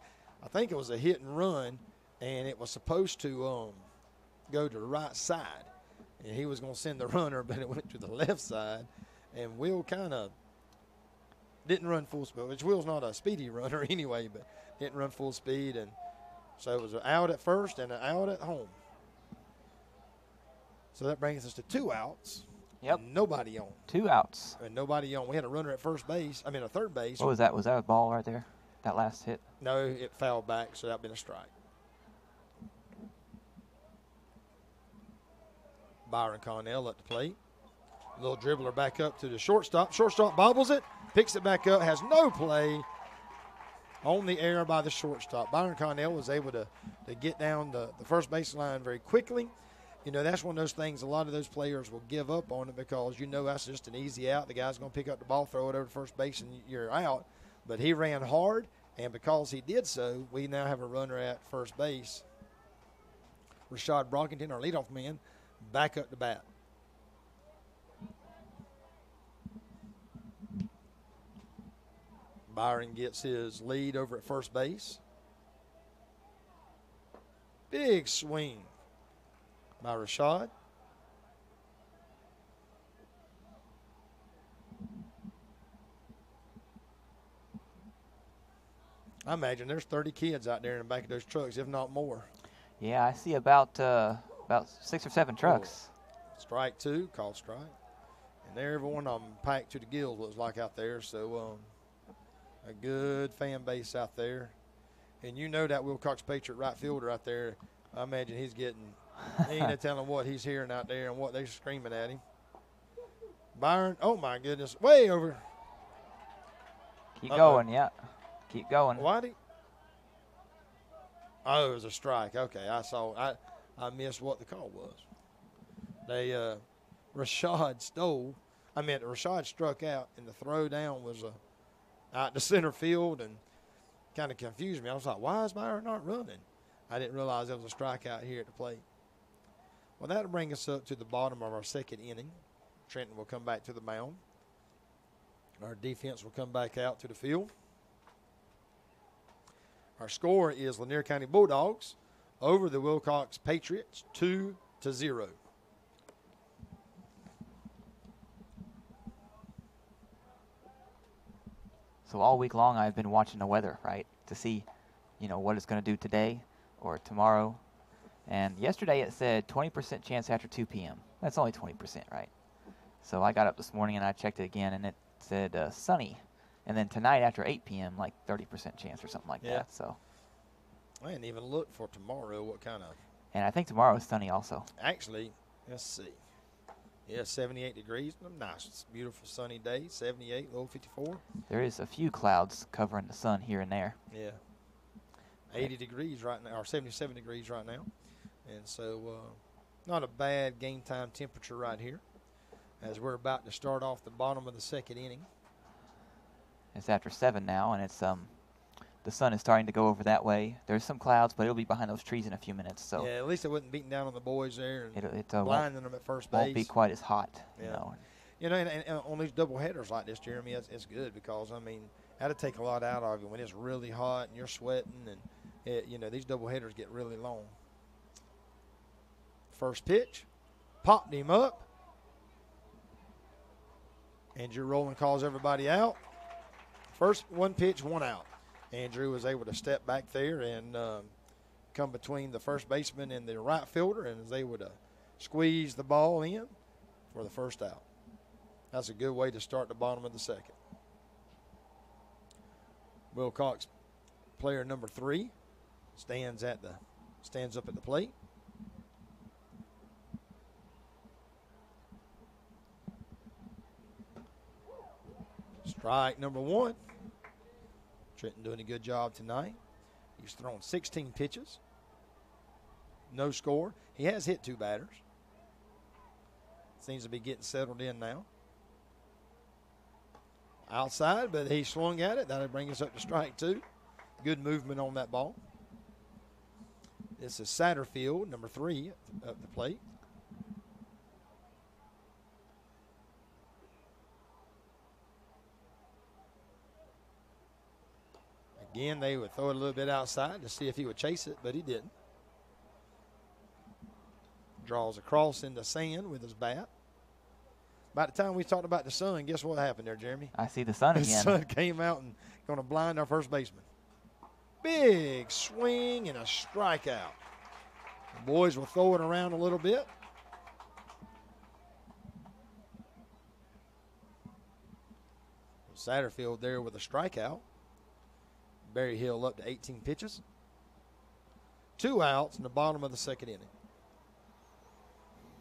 I think it was a hit and run, and it was supposed to go to the right side. And he was going to send the runner, but it went to the left side. And Will kind of didn't run full speed, which Will's not a speedy runner anyway, but didn't run full speed. And so it was an out at first and an out at home. So that brings us to 2 outs. Yep. Nobody on. 2 outs. And nobody on. We had a runner at third base. What was that? Was that a ball right there? That last hit? No, it fouled back, so that would have been a strike. Byron Connell at the plate. A little dribbler back up to the shortstop. Shortstop bobbles it, picks it back up, has no play. On the air by the shortstop. Byron Connell was able to get down the first baseline very quickly. That's one of those things a lot of those players will give up on it because that's just an easy out. The guy's going to pick up the ball, throw it over to first base, and you're out. But he ran hard, and because he did so, we now have a runner at first base. Rashad Brockington, our leadoff man, back up to bat. Byron gets his lead over at first base. Big swing by Rashad. I imagine there's 30 kids out there in the back of those trucks, if not more. Yeah, I see about About 6 or 7 trucks. Strike 2, called strike. And there, every one of them packed to the gills, looks like out there. So a good fan base out there. And you know that Wilcox Patriot right fielder out there, I imagine he's getting, he ain't no telling what he's hearing out there and what they're screaming at him. Byron, oh my goodness, way over. Keep going, yeah. Keep going. Whitey? Oh, it was a strike. Okay, I missed what the call was. They, Rashad struck out, and the throw down was out to center field and kind of confused me. I was like, why is Byron not running? I didn't realize there was a strikeout here at the plate. Well, that'll bring us up to the bottom of our second inning. Trenton will come back to the mound. Our defense will come back out to the field. Our score is Lanier County Bulldogs over the Wilcox Patriots, 2-0. So all week long I've been watching the weather, right, to see, what it's going to do today or tomorrow. And yesterday it said 20% chance after 2 p.m. That's only 20%, right? So I got up this morning and I checked it again, and it said sunny. And then tonight after 8 p.m., like 30% chance or something like that. So I didn't even look for tomorrow what kind of. And I think tomorrow is sunny also. Actually, let's see. Yeah, 78 degrees. Nice. It's a beautiful sunny day. 78, low 54. There is a few clouds covering the sun here and there. Yeah. 80 degrees right now, or 77 degrees right now. And so not a bad game time temperature right here as we're about to start off the bottom of the second inning. It's after 7 now, and it's the sun is starting to go over that way. There's some clouds, but it'll be behind those trees in a few minutes. So yeah, at least it wasn't beating down on the boys there and it blinding them at first base. Won't be quite as hot, and on these double headers like this, Jeremy, it's good because, that'll take a lot out of you when it's really hot and you're sweating, and these double headers get really long. First pitch, popped him up. Andrew Rowland calls everybody out. First 1 pitch, 1 out. Andrew was able to step back there and come between the first baseman and the right fielder and was able to squeeze the ball in for the first out. That's a good way to start the bottom of the second. Wilcox player number 3 stands up at the plate. Strike number 1. Trenton doing a good job tonight. He's thrown 16 pitches. No score. He has hit 2 batters. Seems to be getting settled in now. Outside, but he swung at it. That'll bring us up to strike 2. Good movement on that ball. This is Satterfield, number 3, at the plate. Again, they would throw it a little bit outside to see if he would chase it, but he didn't. Draws across in the sand with his bat. By the time we talked about the sun, guess what happened there, Jeremy? I see the sun again. The sun came out and going to blind our first baseman. Big swing and a strikeout. The boys will throw it around a little bit. Satterfield there with a strikeout. Berry Hill up to 18 pitches. 2 outs in the bottom of the second inning.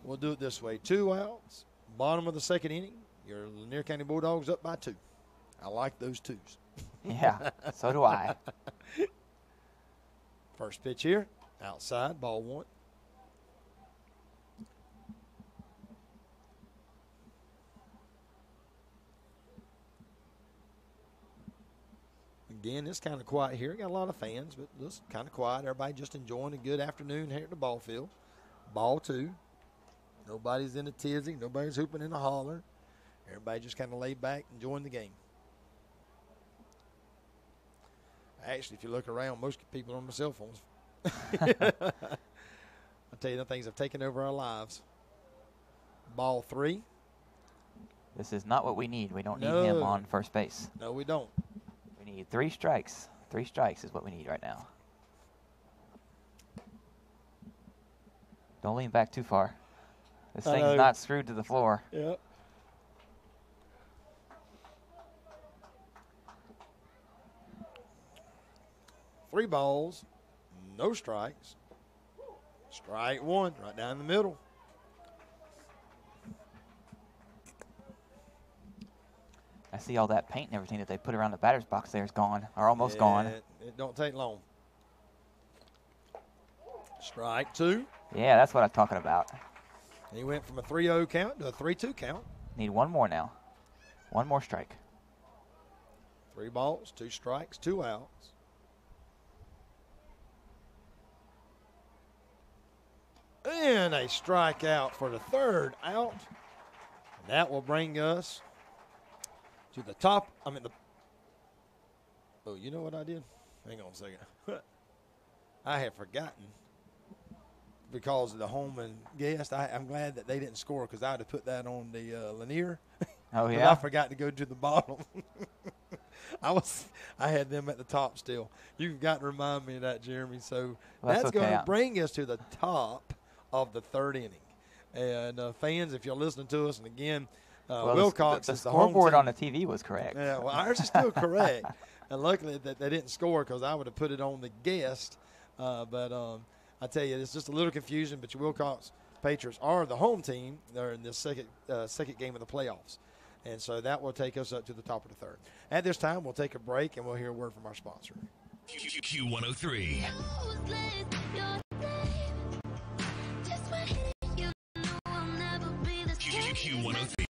We'll do it this way. 2 outs, bottom of the second inning. Your Lanier County Bulldogs up by 2. I like those 2s. Yeah, so do I. First pitch here, outside, ball 1. Again, it's kind of quiet here. Got a lot of fans, but it's kind of quiet. Everybody just enjoying a good afternoon here at the ball field. Ball 2. Nobody's in a tizzy. Nobody's hooping and a holler. Everybody just kind of laid back, enjoying the game. Actually, if you look around, most people are on their cell phones. I'll tell you, the things have taken over our lives. Ball 3. This is not what we need. We don't need him on first base. No, we don't. We need 3 strikes. 3 strikes is what we need right now. Don't lean back too far. This I thing's know. not screwed to the floor. Yep. Three balls, no strikes. Strike one, right down the middle. I see all that paint and everything that they put around the batter's box there is gone, or almost gone. It don't take long. Strike two. Yeah, that's what I'm talking about. He went from a 3-0 count to a 3-2 count. Need one more now. One more strike. 3 balls, 2 strikes, 2 outs. And a strikeout for the third out. And that will bring us to the top. Oh, you know what I did? Hang on a second. I have forgotten because of the home and guest. I'm glad that they didn't score because I would have put that on the Lanier. Oh, But yeah? I forgot to go to the bottom. I had them at the top still. You've got to remind me of that, Jeremy. So Well, that's going okay. to bring us to the top of the third inning. And fans, if you're listening to us, and again, Well, Wilcox the is the home scoreboard team. on the TV was correct. Yeah, well, ours is still correct. And luckily that they didn't score because I would have put it on the guest. But I tell you, it's just a little confusion. But your Wilcox Patriots are the home team. They're in the second game of the playoffs. And so that will take us up to the top of the third. At this time, we'll take a break, and we'll hear a word from our sponsor. Q103. Q103.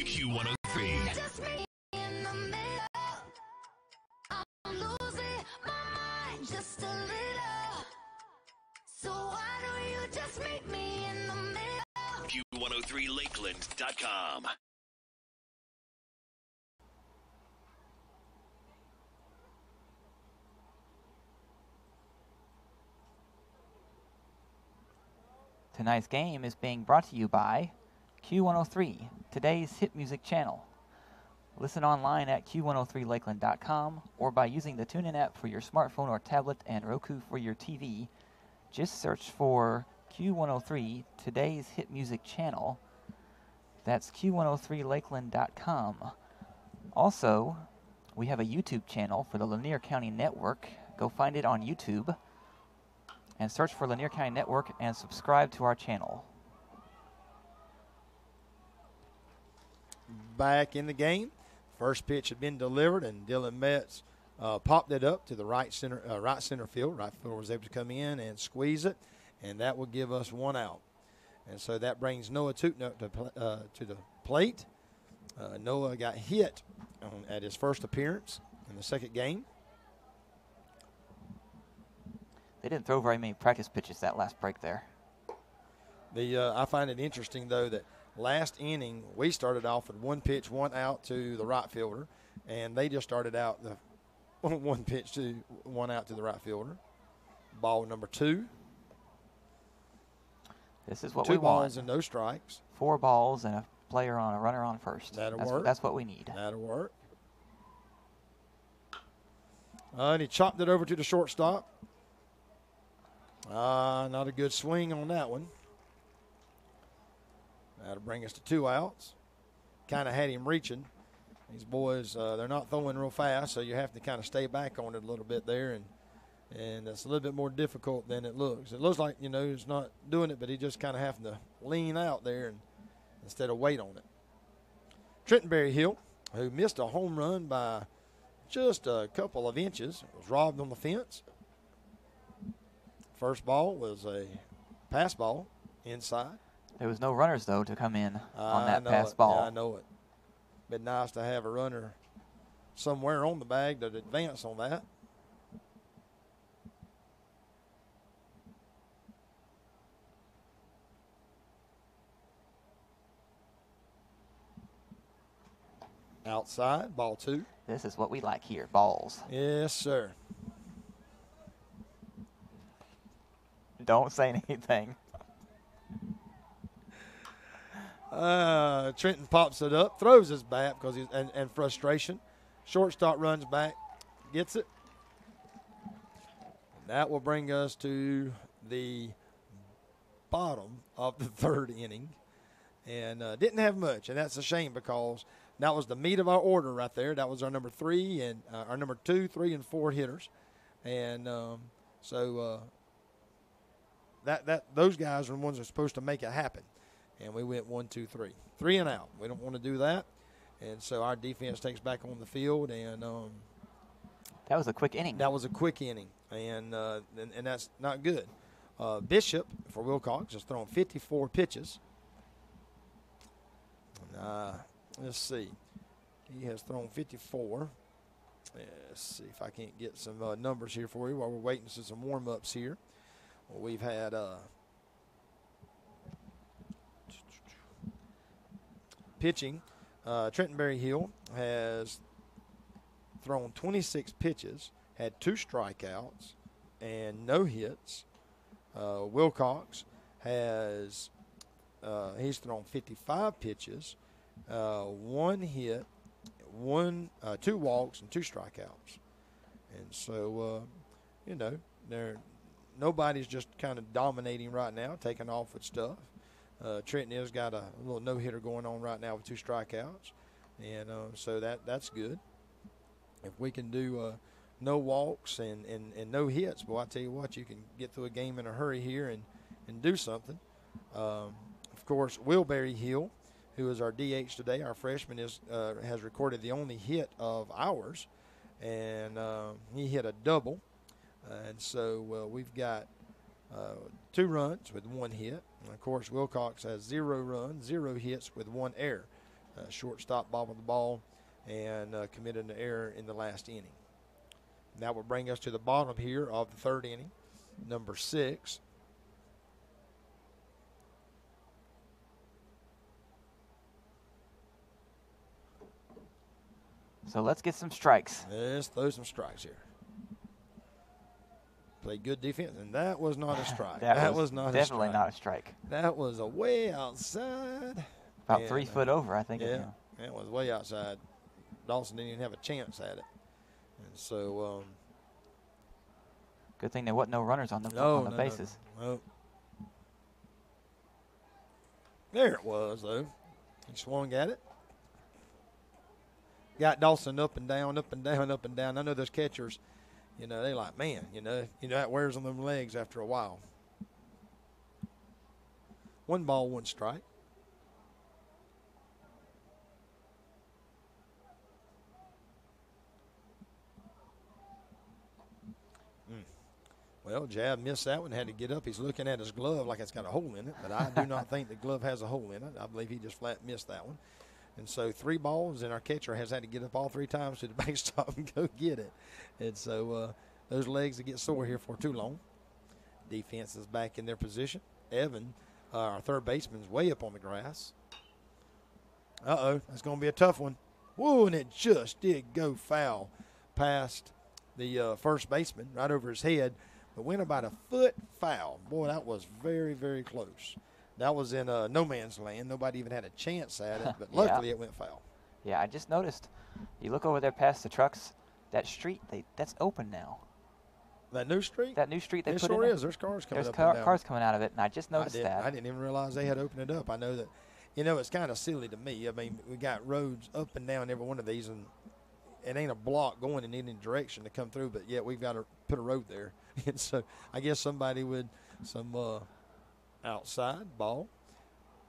Q103. Just a little. So why don't you just meet me in the middle? Q103Lakeland.com. Tonight's game is being brought to you by Q103, today's hit music channel. Listen online at Q103Lakeland.com or by using the TuneIn app for your smartphone or tablet and Roku for your TV. Just search for Q103, today's hit music channel. That's Q103Lakeland.com. Also, we have a YouTube channel for the Lanier County Network. Go find it on YouTube and search for Lanier County Network and subscribe to our channel. Back in the game. First pitch had been delivered, and Dylan Metz popped it up to the right center field. Right fielder was able to come in and squeeze it, and that will give us one out. And so that brings Noah Tutnut to the plate. Noah got hit at his first appearance in the second game. They didn't throw very many practice pitches that last break there. I find it interesting, though, that last inning we started off with 1 pitch, 1 out to the right fielder, and they just started out the 1 pitch to 1 out to the right fielder. Ball number 2. This is what 2 we want. balls and no strikes. 4 balls and a player on a runner on first. That'll that's work. That's what we need. That'll work. And he chopped it over to the shortstop. Not a good swing on that one. That'll bring us to 2 outs. Kind of had him reaching. These boys, they're not throwing real fast, so you have to kind of stay back on it a little bit there, and it's a little bit more difficult than it looks. It looks like, he's not doing it, but he just kind of having to lean out there and instead of wait on it. Trenton Berry Hill, who missed a home run by just a couple of inches, was robbed on the fence. First ball was a pass ball inside. There was no runners, though, to come in on that pass it. ball. Yeah, I know it. Been nice to have a runner somewhere on the bag to advance on that. Outside, ball 2. This is what we like here, balls. Yes, sir. Don't say anything. Trenton pops it up, throws his bat because and frustration. Shortstop runs back, gets it. That will bring us to the bottom of the third inning. And didn't have much, and that's a shame because that was the meat of our order right there. That was our number 3 and our number 2, 3, and 4 hitters. And that those guys are the ones that are supposed to make it happen. And we went 1, 2, 3. 3 and out. We don't want to do that. And so our defense takes back on the field. And that was a quick inning. That was a quick inning. And that's not good. Bishop for Wilcox has thrown 54 pitches. Let's see. He has thrown 54. Let's see if I can't get some numbers here for you while we're waiting for some warm-ups here. Well, we've had pitching. Trenton Berry Hill has thrown 26 pitches, had 2 strikeouts, and no hits. Wilcox has he's thrown 55 pitches, 1 hit, 2 walks, and 2 strikeouts. And so, nobody's just kind of dominating right now, taking off with stuff. Trenton has got a little no-hitter going on right now with 2 strikeouts. And so that's good. If we can do no walks and no hits, boy, I tell you what, you can get through a game in a hurry here and do something. Of course, Wilberry Hill, who is our DH today, our freshman, has recorded the only hit of ours, and he hit a double. And so we've got 2 runs with 1 hit. And of course, Wilcox has 0 runs, 0 hits with 1 error. Shortstop bobbled the ball and committed an error in the last inning. That will bring us to the bottom here of the third inning, number 6. So let's get some strikes. Let's throw some strikes here. Played good defense, and that was not a strike. that was not definitely a strike. not a strike. That was a way outside. About 3 foot over, I think. Yeah, it was way outside. Dawson didn't even have a chance at it. And so good thing there wasn't no runners on the bases. No. There it was, though. He swung at it. Got Dawson up and down, up and down, up and down. I know those catchers, they like, man, that wears on them legs after a while. 1 ball, 1 strike. Well, Jab missed that one, had to get up. He's looking at his glove like it's got a hole in it, but I do not think the glove has a hole in it. I believe he just flat missed that one. And so 3 balls, and our catcher has had to get up all 3 times to the backstop and go get it. And so those legs will get sore here for too long. Defense is back in their position. Evan, our third baseman, is way up on the grass. That's going to be a tough one. Whoa, and it just did go foul past the first baseman, right over his head, but went about a foot foul. Boy, that was very, very close. That was in no man's land. Nobody even had a chance at it, but luckily it went foul. Yeah, I just noticed. You look over there past the trucks, that street, that's open now. That new street? That new street they put in. It sure is. There's cars coming up and down. Cars coming out of it, and I just noticed that. I didn't even realize they had opened it up. I know that, it's kind of silly to me. I mean, we got roads up and down every one of these, and it ain't a block going in any direction to come through, but yet we've got to put a road there. And so I guess somebody would, outside ball,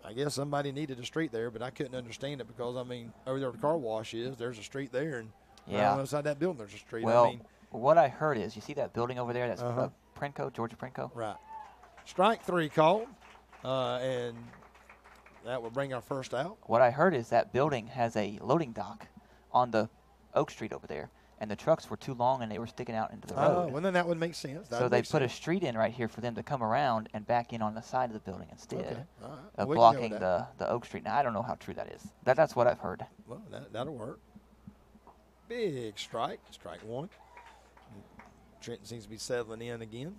I guess somebody needed a street there, but I couldn't understand it because, over there where the car wash is, there's a street there, and right outside that building there's a street. Well, what I heard is, you see that building over there, that's Princo, Georgia Princo? Right. Strike 3 called, and that will bring our first out. What I heard is that building has a loading dock on the Oak Street over there, and the trucks were too long and they were sticking out into the road. Well, then that would make sense. So they put a street in right here for them to come around and back in on the side of the building instead of we blocking the Oak Street. Now, I don't know how true that is. That's what I've heard. Well, that'll work. Big strike. Strike 1. Trenton seems to be settling in again.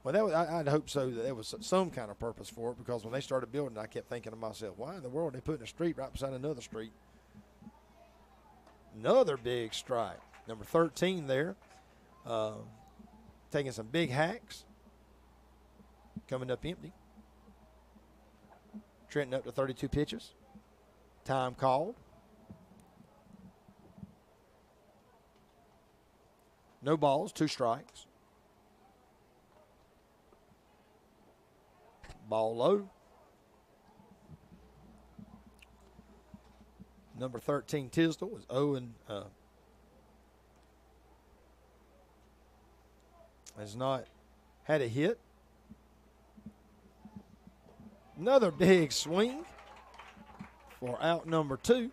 Well, I'd hope so that there was some kind of purpose for it, because when they started building, I kept thinking to myself, why in the world are they putting a street right beside another street? Another big strike. Number 13 there. taking some big hacks. Coming up empty. Trenton up to 32 pitches. Time called. No balls, 2 strikes. Ball low. Number 13, Tisdale, is 0 and has not had a hit. Another big swing for out number 2.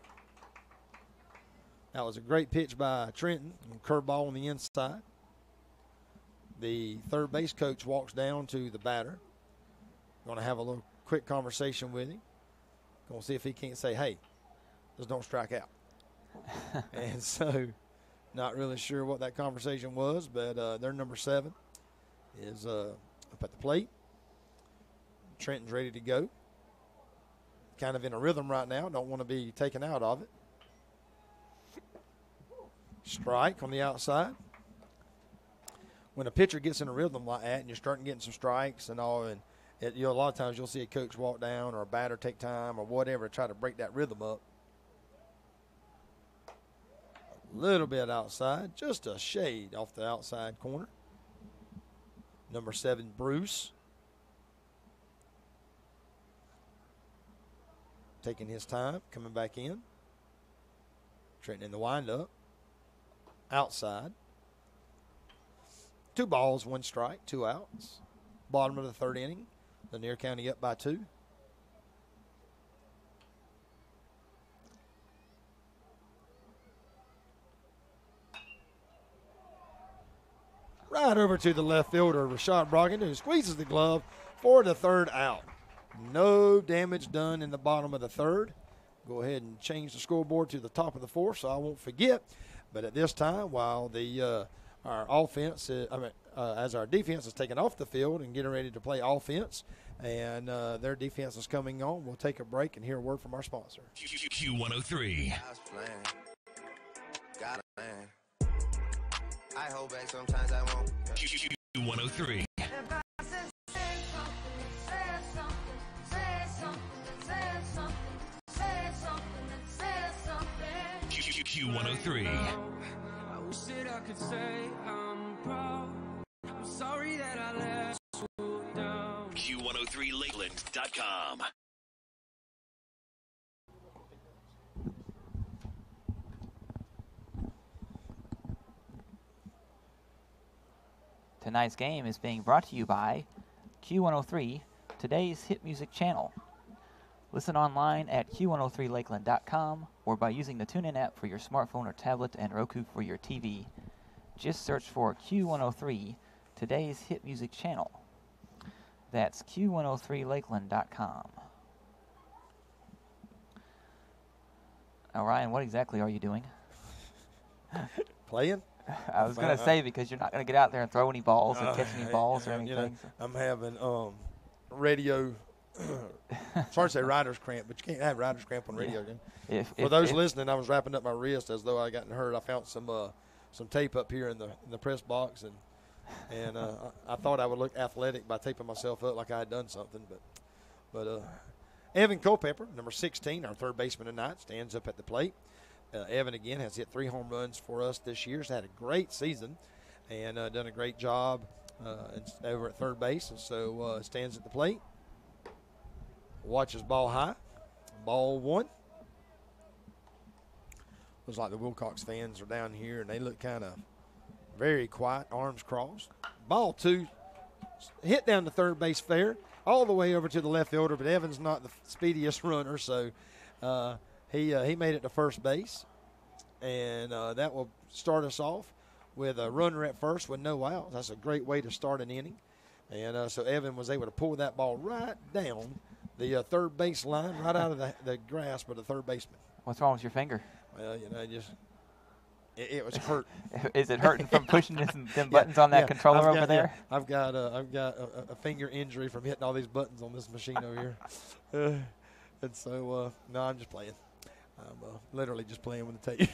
That was a great pitch by Trenton. Curveball on the inside. The third base coach walks down to the batter. Going to have a little quick conversation with him. Going to see if he can't say, hey, just don't strike out. And so, not really sure what that conversation was, but their number 7 is up at the plate. Trenton's ready to go. Kind of in a rhythm right now. Don't want to be taken out of it. Strike on the outside. When a pitcher gets in a rhythm like that and you're starting getting some strikes and all, and a lot of times you'll see a coach walk down or a batter take time or whatever to try to break that rhythm up. A little bit outside, just a shade off the outside corner. Number 7, Bruce. Taking his time, coming back in. Trenton in the windup. Outside. 2 balls, 1 strike, 2 outs. Bottom of the 3rd inning. Lanier County up by 2. Right over to the left fielder, Rashad Broggan, who squeezes the glove for the 3rd out. No damage done in the bottom of the 3rd. Go ahead and change the scoreboard to the top of the 4th so I won't forget. But at this time, while our offense, as our defense is taking off the field and getting ready to play offense, and their defense is coming on, we'll take a break and hear a word from our sponsor. Q103. I hold back sometimes I won't. Q103. Q103. I wish that I could say I'm proud. I'm sorry that I let you down. Q103Lakeland.com. Tonight's game is being brought to you by Q103, today's hit music channel. Listen online at Q103Lakeland.com or by using the TuneIn app for your smartphone or tablet and Roku for your TV. Just search for Q103, today's hit music channel. That's Q103Lakeland.com. Now, Ryan, what exactly are you doing? Playing? I was going to say, because you're not going to get out there and throw any balls or catch any balls or anything. You know, I'm having radio. Sorry to say rider's cramp, but you can't have rider's cramp on radio. Yeah. For those listening, I was wrapping up my wrist as though I gotten hurt. I found some tape up here in the press box, and I thought I would look athletic by taping myself up like I had done something. But Evan Culpepper, number 16, our third baseman tonight, stands up at the plate. Evan, again, has hit 3 home runs for us this year. He's had a great season and done a great job over at third base. And so stands at the plate, watches ball high, ball 1. Looks like the Wilcox fans are down here, and they look kind of very quiet, arms crossed. Ball 2, hit down the third base fair, all the way over to the left fielder, but Evan's not the speediest runner, so he made it to first base, and that will start us off with a runner at first with no outs. That's a great way to start an inning. And so Evan was able to pull that ball right down the third base line, right out of the grasp of the third baseman. What's wrong with your finger? Well, it was hurt. Is it hurting from pushing them buttons on that controller over there? Yeah, I've got a finger injury from hitting all these buttons on this machine over here. And so, no, I'm just playing. I'm literally just playing with the tape.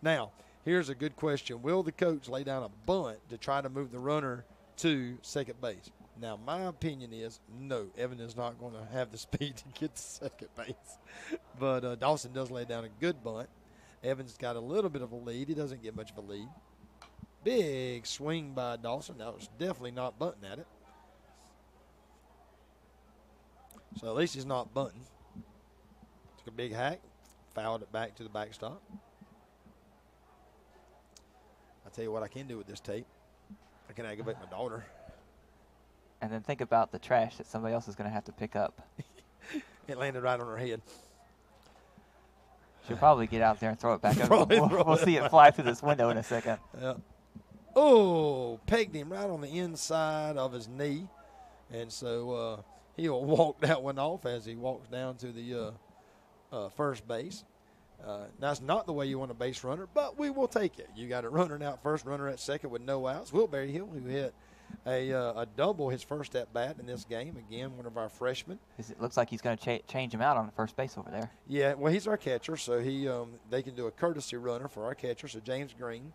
Now, Here's a good question. Will the coach lay down a bunt to try to move the runner to second base? Now, my opinion is no. Evan is not going to have the speed to get to second base. But Dawson does lay down a good bunt. Evan's got a little bit of a lead. He doesn't get much of a lead. Big swing by Dawson. That was definitely not bunting at it. So at least he's not bunting. Took a big hack. Fouled it back to the backstop. I'll tell you what I can do with this tape. I can aggravate my daughter. And then think about the trash that somebody else is going to have to pick up. It landed right on her head. She'll probably get out there and throw it back up. Probably We'll see it fly through this window in a second. Yeah. Oh, pegged him right on the inside of his knee. And so he'll walk that one off as he walks down to the first base. That's not the way you want a base runner, but we will take it. You got a runner out first, runner at second with no outs. Will Berryhill, who hit a double his first at bat in this game. Again, one of our freshmen. It looks like he's going to change him out on the first base over there. Yeah, well, he's our catcher, so they can do a courtesy runner for our catcher. So James Green,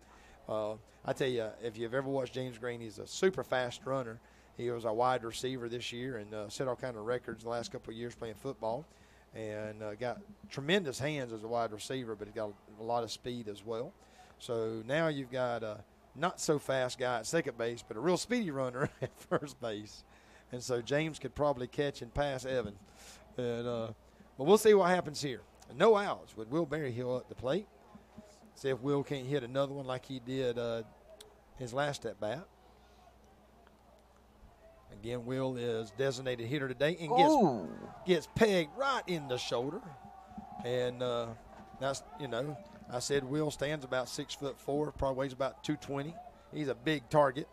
I tell you, if you've ever watched James Green, he's a super fast runner. He was a wide receiver this year and set all kind of records the last couple of years playing football, and got tremendous hands as a wide receiver, but he's got a lot of speed as well. So now you've got not so fast guy at second base, but a real speedy runner at first base. And so James could probably catch and pass Evan. And, but we'll see what happens here. No outs with Will Berryhill at the plate. See if Will can't hit another one like he did his last at bat. Again, Will is designated hitter today and gets pegged right in the shoulder. And that's, I said Will stands about 6'4", probably weighs about 220. He's a big target.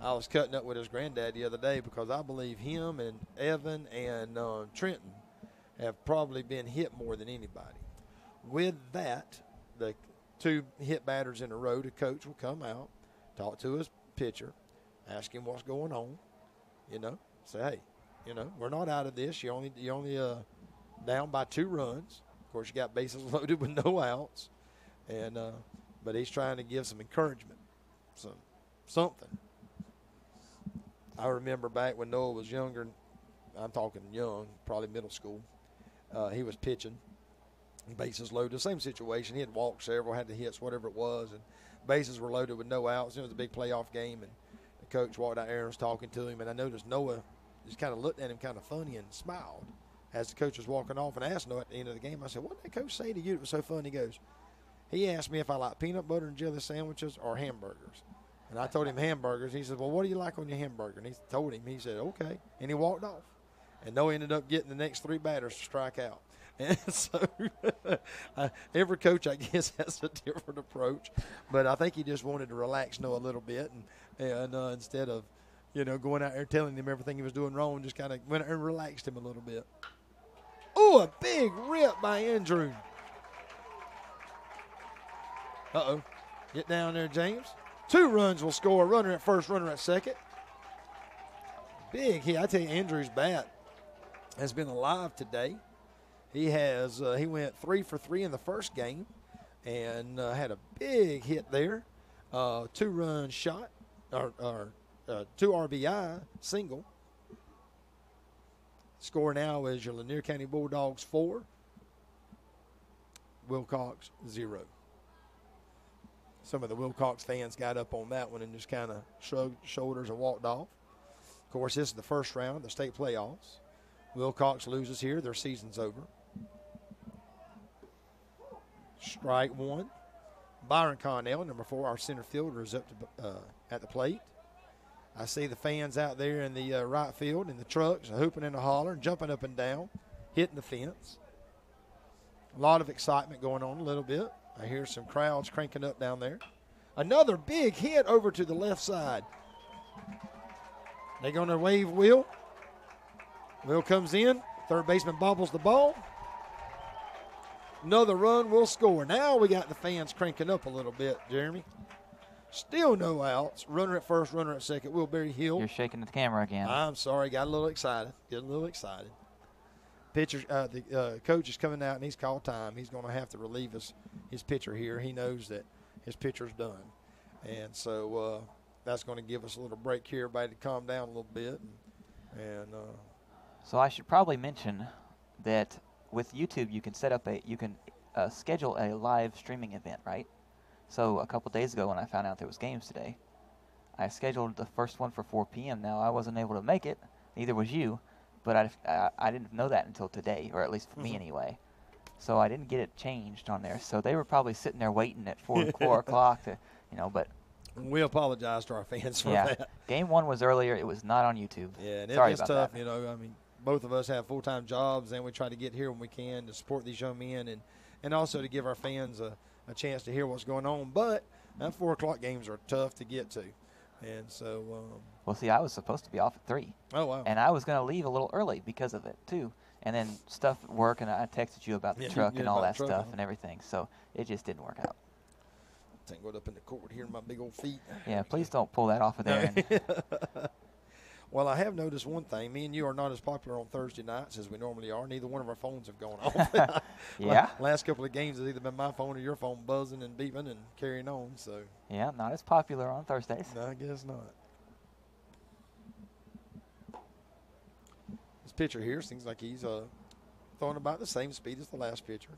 I was cutting up with his granddad the other day because I believe him and Evan and Trenton have probably been hit more than anybody. With that, the two hit batters in a row, the coach will come out, talk to his pitcher, ask him what's going on, say, hey, we're not out of this. You're only down by 2 runs. Of course, you got bases loaded with no outs, and but he's trying to give some encouragement, something. I remember back when Noah was younger. I'm talking young, probably middle school. He was pitching, bases loaded. Same situation. He had walked several, had the hits, whatever it was, and bases were loaded with no outs. It was a big playoff game, and the coach walked out there and was talking to him, and I noticed Noah just kind of looked at him kind of funny and smiled as the coach was walking off, and I asked Noah at the end of the game, I said, what did that coach say to you? It was so funny. He asked me if I like peanut butter and jelly sandwiches or hamburgers. And I told him hamburgers. He said, well, what do you like on your hamburger? And he told him. He said, okay. And he walked off. And Noah ended up getting the next 3 batters to strike out. And so every coach, I guess, has a different approach. But I think he just wanted to relax Noah a little bit. And instead of, going out there telling him everything he was doing wrong, just kind of went out and relaxed him a little bit. Oh, a big rip by Andrew. Uh-oh. Get down there, James. 2 runs will score. Runner at first, runner at second. Big hit. I tell you, Andrew's bat has been alive today. He went 3 for 3 in the first game and had a big hit there. 2-run shot, or 2 RBI single. Score now is your Lanier County Bulldogs 4, Wilcox 0. Some of the Wilcox fans got up on that one and just kind of shrugged shoulders and walked off. Of course, this is the first round of the state playoffs. Wilcox loses here. Their season's over. Strike 1. Byron Connell, number 4, our center fielder, is up to, at the plate. I see the fans out there in the right field in the trucks, hooping and hollering, jumping up and down, hitting the fence. A lot of excitement going on a little bit. I hear some crowds cranking up down there. Another big hit over to the left side. They're going to wave Will. Will comes in. Third baseman bobbles the ball. Another run will score. Now we got the fans cranking up a little bit, Jeremy. Still no outs. Runner at first, runner at second. Will Berryhill. You're shaking the camera again. I'm sorry. Got a little excited. Pitcher, the coach is coming out, and he's called time. He's going to have to relieve his pitcher here. He knows that his pitcher's done. And so that's going to give us a little break here, everybody to calm down a little bit. So I should probably mention that with YouTube, you can schedule a live streaming event, right? So a couple days ago when I found out there was games today, I scheduled the first one for 4 p.m. Now, I wasn't able to make it. Neither was you. But I didn't know that until today, or at least for me anyway. So I didn't get it changed on there. So they were probably sitting there waiting at 4 o'clock to, but. We apologize to our fans for Yeah, that. Game 1 was earlier. It was not on YouTube. Yeah, and Sorry it's about tough. that. I mean, both of us have full-time jobs, and we try to get here when we can to support these young men and also to give our fans a chance to hear what's going on. But that 4 o'clock games are tough to get to. And so well, see, I was supposed to be off at 3. Oh, wow. And I was going to leave a little early because of it, too. And then stuff at work, and I texted you about the truck and all that stuff and everything. So it just didn't work out. Tangled up in the cord here in my big old feet. Yeah, please don't pull that off of there. Well, I have noticed one thing. Me and you are not as popular on Thursday nights as we normally are. Neither one of our phones have gone off. Yeah. Last couple of games has either been my phone or your phone buzzing and beeping and carrying on. So. Yeah, not as popular on Thursdays. No, I guess not. This pitcher here seems like he's throwing about the same speed as the last pitcher.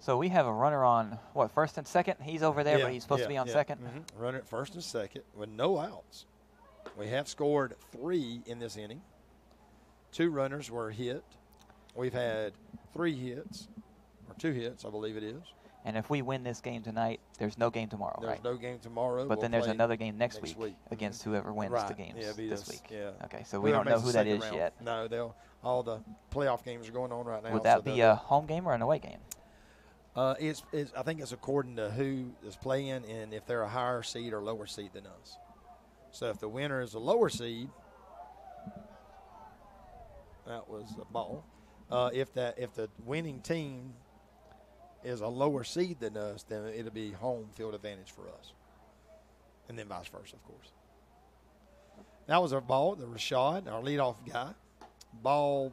So we have a runner on, first and second? He's over there, but he's supposed to be on second? Mm-hmm. Runner at first and second with no outs. We have scored 3 in this inning. 2 runners were hit. We've had 3 hits, or 2 hits, I believe it is. And if we win this game tonight, there's no game tomorrow, There's right? no game tomorrow. But then there's another game next week against whoever wins the games this week. Yeah. Okay, so we don't know who that is yet. No, all the playoff games are going on right now. Would that be a home game or an away game? It's I think it's according to who is playing and if they're a higher seed or lower seed than us. So if the winner is a lower seed, that was a ball. If the winning team is a lower seed than us, then it'll be home field advantage for us. And then vice versa, of course. That was our ball, the Rashad, our leadoff guy. Ball,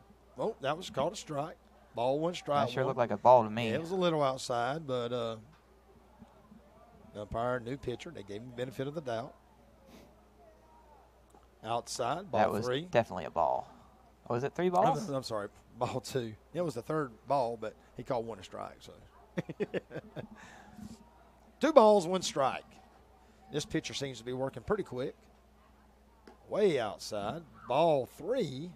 that was called a strike. Ball 1 strike. That sure looked like a ball to me. Yeah, it was a little outside, but the umpire, new pitcher, they gave him the benefit of the doubt. Outside, ball 3. That was definitely a ball. Was it 3 balls? I'm sorry, ball 2. It was the 3rd ball, but he called 1 a strike. So 2 balls, 1 strike. This pitcher seems to be working pretty quick. Way outside, ball 3.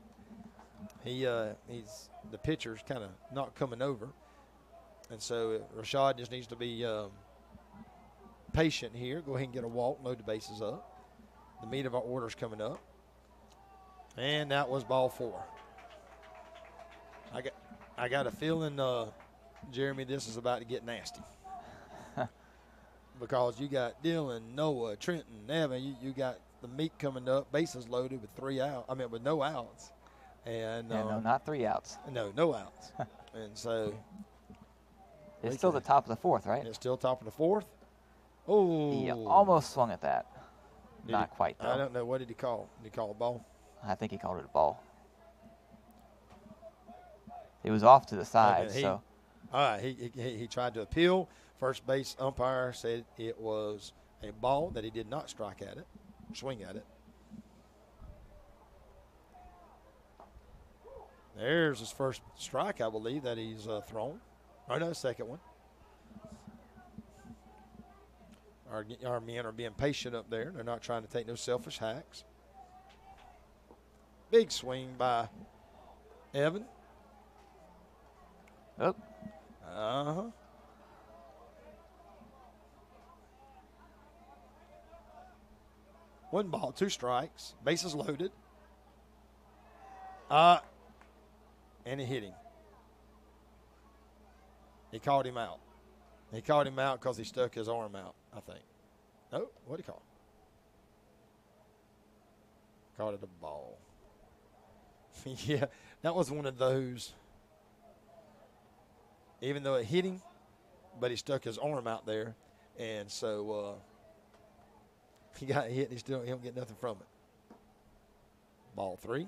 The pitcher's kind of not coming over, and so Rashad just needs to be patient here. Go ahead and get a walk, load the bases up. The meat of our order's coming up, and that was ball 4. I got a feeling, Jeremy, this is about to get nasty because you got Dylan, Noah, Trenton, Evan. You got the meat coming up, bases loaded with 3 out. I mean, with no outs. And no, not 3 outs. No outs. And so it's still the top of the 4th, right? It's still top of the 4th. Oh, he almost swung at that. Not quite, though. I don't know. What did he call? Did he call a ball? I think he called it a ball. It was off to the side. Okay, so all right, he tried to appeal. First base umpire said it was a ball, that he did not strike at it, swing at it. There's his first strike, I believe, that he's thrown. Oh, no, second one. Our men are being patient up there. They're not trying to take no selfish hacks. Big swing by Evan. Oh. Uh-huh. One ball, 2 strikes. Bases loaded. And he hit him. He called him out. He called him out because he stuck his arm out, I think. No, what did he call? Called it a ball. Yeah, that was one of those. Even though it hit him, but he stuck his arm out there, and so he got hit and he don't get nothing from it. Ball 3.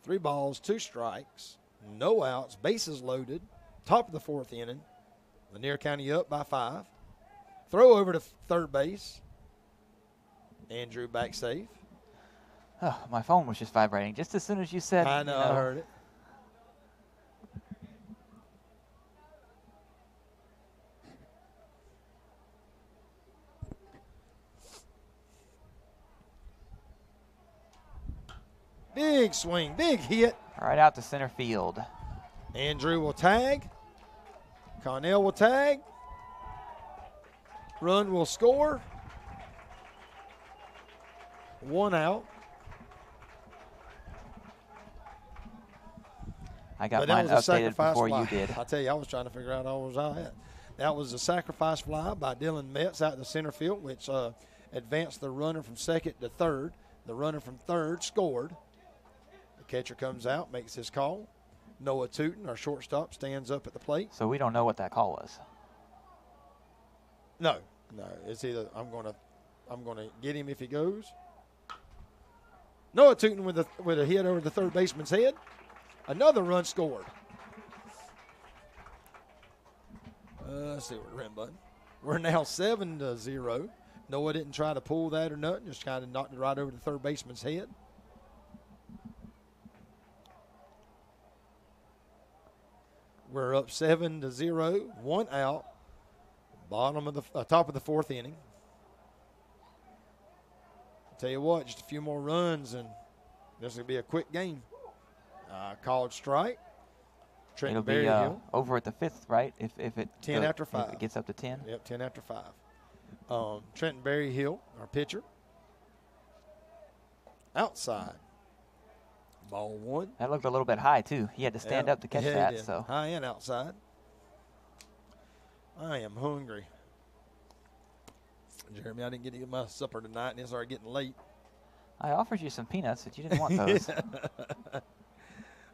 Three balls, 2 strikes, no outs, bases loaded. Top of the 4th inning. Lanier County up by 5. Throw over to third base. Andrew back safe. Oh, my phone was just vibrating just as soon as you said. I know, I heard it. Big swing, big hit. Right out to center field. Andrew will tag. Connell will tag. Run will score. 1 out. I got But mine that was a updated sacrifice before fly. you did. I tell you, I was trying to figure out all was I at. That was a sacrifice fly by Dylan Metz out to center field, which advanced the runner from second to third. The runner from third scored. The catcher comes out, makes his call. Noah Tootin, our shortstop, stands up at the plate. So we don't know what that call was. No. It's either I'm gonna get him if he goes. Noah Tootin with a hit over the third baseman's head. Another run scored. Let's see what rim button. We're now 7-0. Noah didn't try to pull that or nothing, just kind of knocked it right over the third baseman's head. We're up 7-0, 1 out. Bottom of the top of the 4th inning. I'll tell you what, just a few more runs and this will be a quick game. Called strike. Trenton It'll be Berryhill. over at the 5th, right? If it 10 after 5. If it gets up to 10. Yep, 10 after 5. Trenton Berryhill, our pitcher. Outside. Ball 1. That looked a little bit high too. He had to stand up to catch Yeah, he that. did. So High and outside. I am hungry. Jeremy, I didn't get to get my supper tonight, and it's already getting late. I offered you some peanuts, but you didn't want those.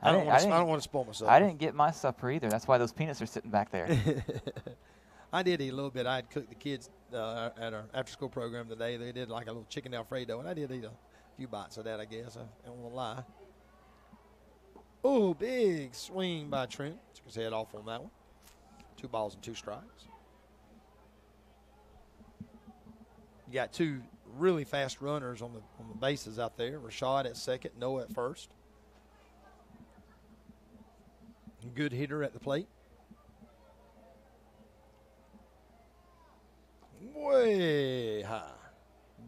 I don't want to spoil myself. I didn't get my supper either. That's why those peanuts are sitting back there. I did eat a little bit. I had cooked the kids at our after-school program today. They did like a little chicken Alfredo, and I did eat a few bites of that, I guess. I don't want to lie. Oh, big swing by Trent. Took his head off on that one. 2 balls and 2 strikes. You got 2 really fast runners on the bases out there. Rashad at second, Noah at first. Good hitter at the plate. Way high.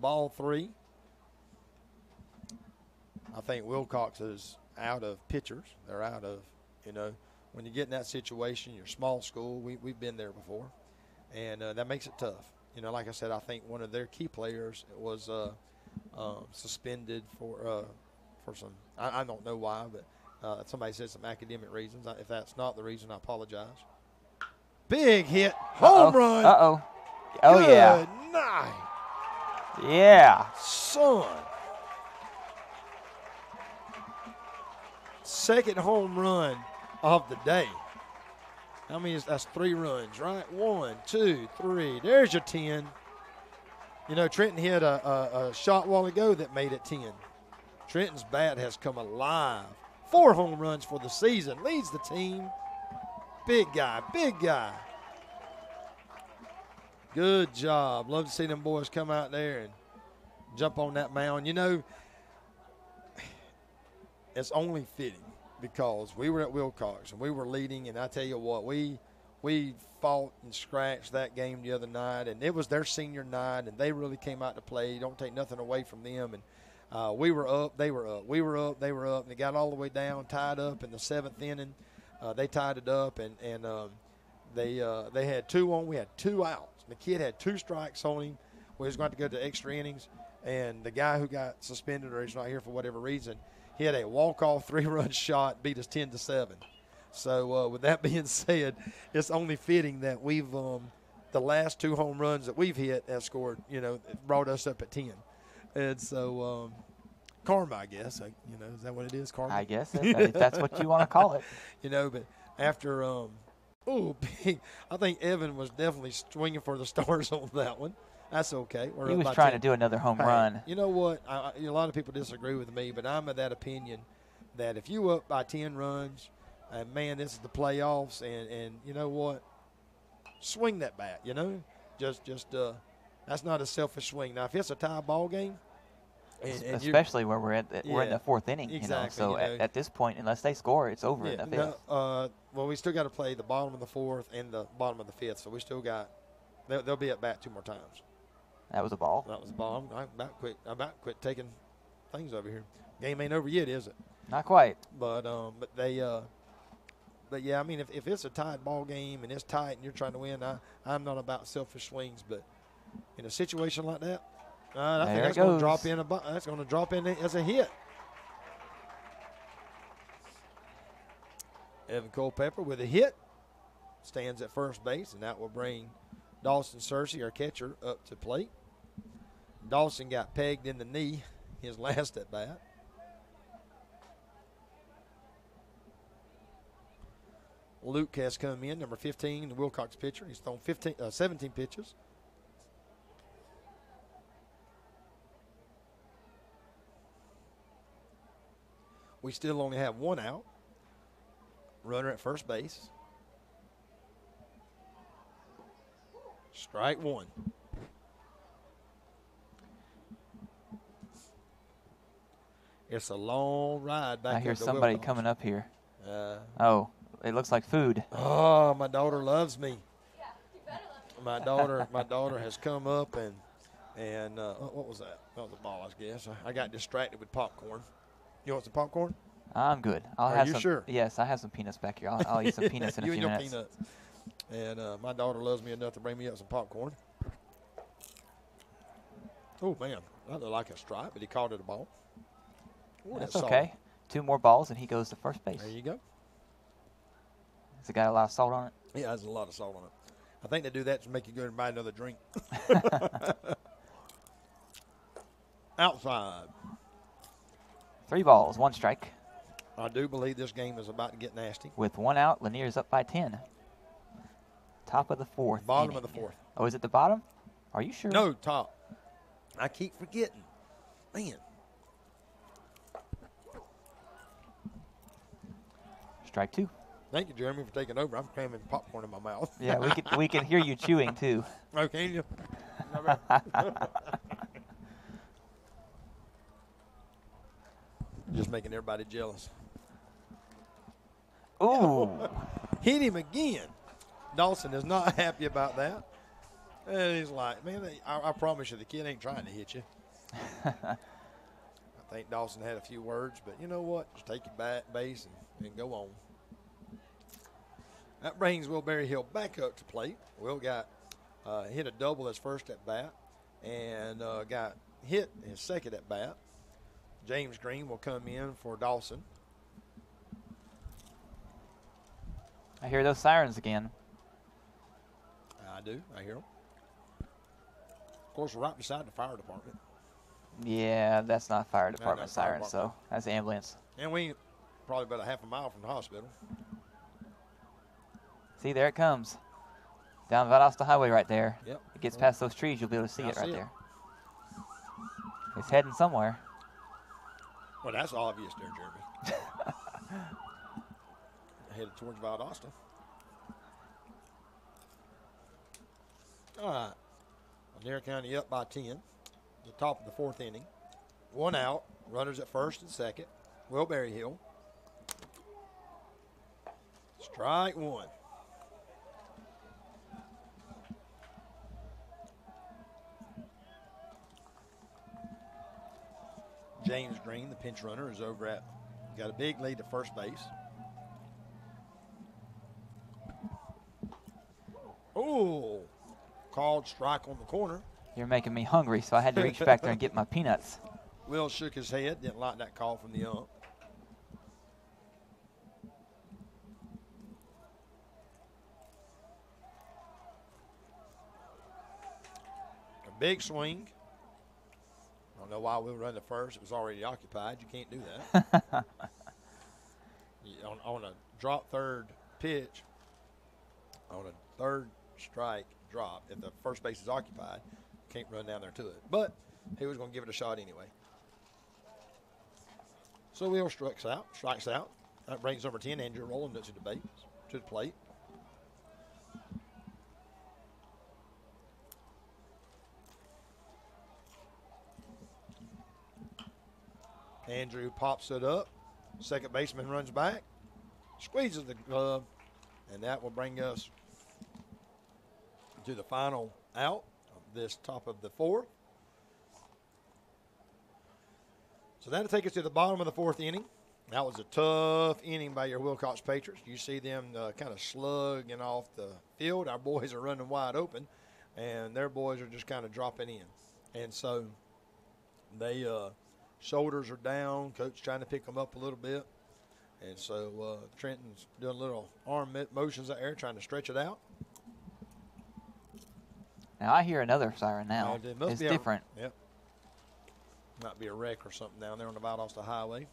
Ball 3. I think Wilcox is out of pitchers. They're out of, when you get in that situation, you're small school. We've been there before. And that makes it tough. Like I said, I think one of their key players was suspended for some, I don't know why, but somebody said some academic reasons. If that's not the reason, I apologize. Big hit. Home run. Uh-oh. Oh, Good yeah. night. Yeah. Son. Second home run of the day. I mean, that's 3 runs, right? 1, 2, 3. There's your 10. Trenton hit a shot a while ago that made it 10. Trenton's bat has come alive. 4 home runs for the season. Leads the team. Big guy, big guy. Good job. Love to see them boys come out there and jump on that mound. It's only fitting because we were at Wilcox and we were leading, and I tell you what, we fought and scratched that game the other night, and it was their senior night, and they really came out to play. Don't take nothing away from them. And we were up, they were up. We were up, they were up, and they got all the way down, tied up in the 7th inning. They tied it up, and they had 2 on. We had 2 outs. The kid had 2 strikes on him. We was going to go to extra innings, and the guy who got suspended or he's not here for whatever reason, he had a walk-off 3-run shot, beat us 10-7. So with that being said, it's only fitting that we've the last 2 home runs that we've hit have scored. Brought us up at 10, and so karma, I guess. Is that what it is? Karma. I guess if that's what you want to call it. But after Ooh, big. I think Evan was definitely swinging for the stars on that one. That's okay. We're He up was by trying 10. to do another home Hey, run. You know what? A lot of people disagree with me, but I'm of that opinion that if you up by 10 runs, and man, this is the playoffs, and you know what? Swing that bat, you know? Just that's not a selfish swing. Now, if it's a tie ball game, and Especially where we're we're in Yeah, the fourth inning. exactly, So at this point, unless they score, it's over in the fifth. well, we still got to play the bottom of the fourth and the bottom of the fifth, so we still got they'll be at bat 2 more times. That was a ball. That was the ball. I'm about quit taking things over here. Game ain't over yet, is it? Not quite. But yeah, I mean, if it's a tied ball game and it's tight and you're trying to win, I'm not about selfish swings, but in a situation like that, I think that's going to drop in. That's going to drop in as a hit. Evan Culpepper with a hit stands at first base, and that will bring Dawson Searcy, our catcher, up to plate. Dawson got pegged in the knee his last at bat. Luke has come in, number 15, the Wilcox pitcher. He's thrown 17 pitches. We still only have 1 out. Runner at first base. Strike 1. It's a long ride back. I hear up to somebody Wilcox. coming up here. Oh, it looks like food. Oh, my daughter loves me. My daughter has come up and what was that? That was a ball, I guess. I got distracted with popcorn. You want some popcorn? I'm good. I'll Are have you some. sure? Yes, I have some peanuts back here. I'll eat some peanuts in a You few and your minutes. peanuts. And my daughter loves me enough to bring me up some popcorn. Oh, man. That looked like a strike, but he called it a ball. Ooh, That's solid. okay. 2 more balls, and he goes to first base. There you go. Has it got a lot of salt on it? Yeah, there's a lot of salt on it. I think they do that to make you go and buy another drink. Outside. 3 balls, 1 strike. I do believe this game is about to get nasty. With 1 out, Lanier's up by 10. Top of the 4th. Bottom inning. of the 4th. Oh, is it the bottom? Are you sure? No, top. I keep forgetting. Man. Strike 2. Thank you, Jeremy, for taking over. I'm cramming popcorn in my mouth. Yeah, we can hear you chewing too. Oh, can you? Just making everybody jealous. Ooh. Hit him again. Dawson is not happy about that. And he's like, man, I promise you the kid ain't trying to hit you. I think Dawson had a few words, but you know what? Just take your base and go on. That brings Will Berryhill back up to plate. Will got hit a double his first at bat and got hit his second at bat. James Green will come in for Dawson. I hear those sirens again. I do. I hear them. Of course, we're right beside the fire department. Yeah, that's not fire department not fire sirens, so that's ambulance. And we probably about a half a mile from the hospital. See, there it comes. Down Valdosta Highway right there. Yep. It gets past those trees, you'll be able to see I it right see it. there. It's heading somewhere. Well, that's obvious there, Jeremy. Headed towards Valdosta. All right. Lanier County up by 10. The top of the 4th inning. 1 out. Runners at first and second. Will Berryhill. Strike 1. James Green, the pinch runner, is over at, got a big lead at first base. Oh, called strike on the corner. You're making me hungry, so I had to reach back there and get my peanuts. Will shook his head, didn't like that call from the ump. A big swing. I don't know why we run the first. It was already occupied. You can't do that. On a drop third pitch, on a third strike drop, if the first base is occupied, can't run down there to it. But he was going to give it a shot anyway. So Will strikes out. That brings number 10, Andrew Rowland, to the plate. Andrew pops it up. Second baseman runs back, squeezes the glove, and that will bring us to the final out of this top of the fourth. So that'll take us to the bottom of the fourth inning. That was a tough inning by your Wilcox Patriots. You see them kind of slugging off the field. Our boys are running wide open, and their boys are just kind of dropping in. And so they shoulders are down. Coach trying to pick them up a little bit. And so Trenton's doing little arm motions out there, trying to stretch it out. Now I hear another siren now. It's different. Yep. Might be a wreck or something down there on the Valdosta Highway.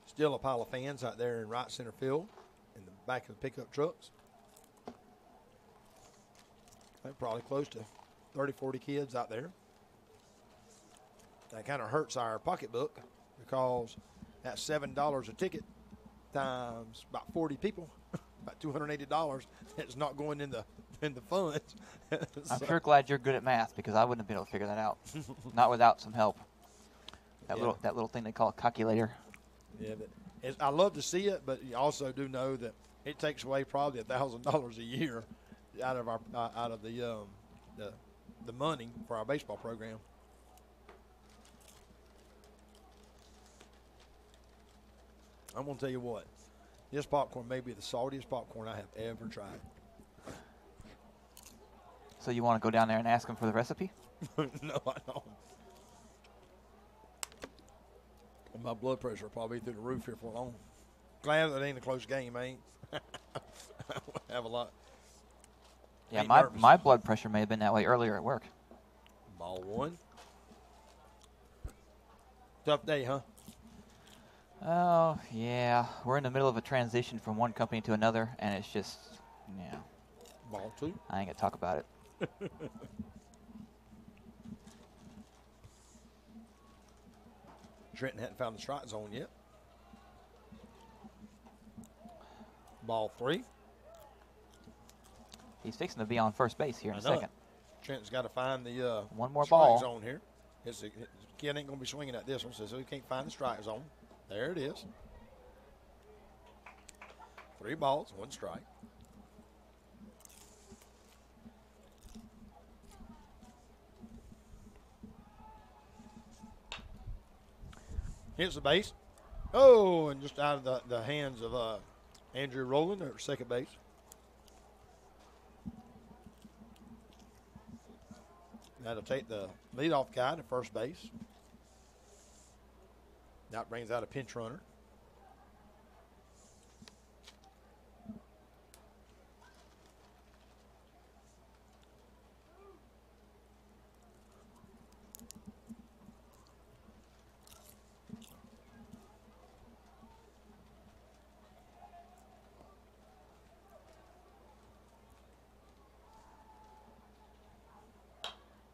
Still a pile of fans out there in right center field in the back of the pickup trucks. They're probably close to 30, 40 kids out there. That kind of hurts our pocketbook because that $7 a ticket times about 40 people, about $280, it's not going in the funds. I'm sure glad you're good at math because I wouldn't have been able to figure that out. Not without some help. That little thing they call a calculator. Yeah, but I love to see it, but you also do know that it takes away probably $1,000 a year out of the money for our baseball program. I'm going to tell you what, this popcorn may be the saltiest popcorn I have ever tried. So you want to go down there and ask them for the recipe? No, I don't. My blood pressure will probably be through the roof here for long. Glad that ain't a close game, ain't. I have a lot. Yeah, my blood pressure may have been that way earlier at work. Ball one. Tough day, huh? Oh, yeah. We're in the middle of a transition from one company to another, and it's just, yeah. Ball two. I ain't going to talk about it. Trenton hadn't found the strike zone yet. Ball three. He's fixing to be on first base here in a second. Trenton's got to find the one more strike ball zone here. His kid ain't going to be swinging at this one, so he can't find the strike zone. There it is. 3 balls, 1 strike. Hits the base. Oh, and just out of the hands of Andrew Rowland at second base. That'll take the leadoff guy to first base. That brings out a pinch runner.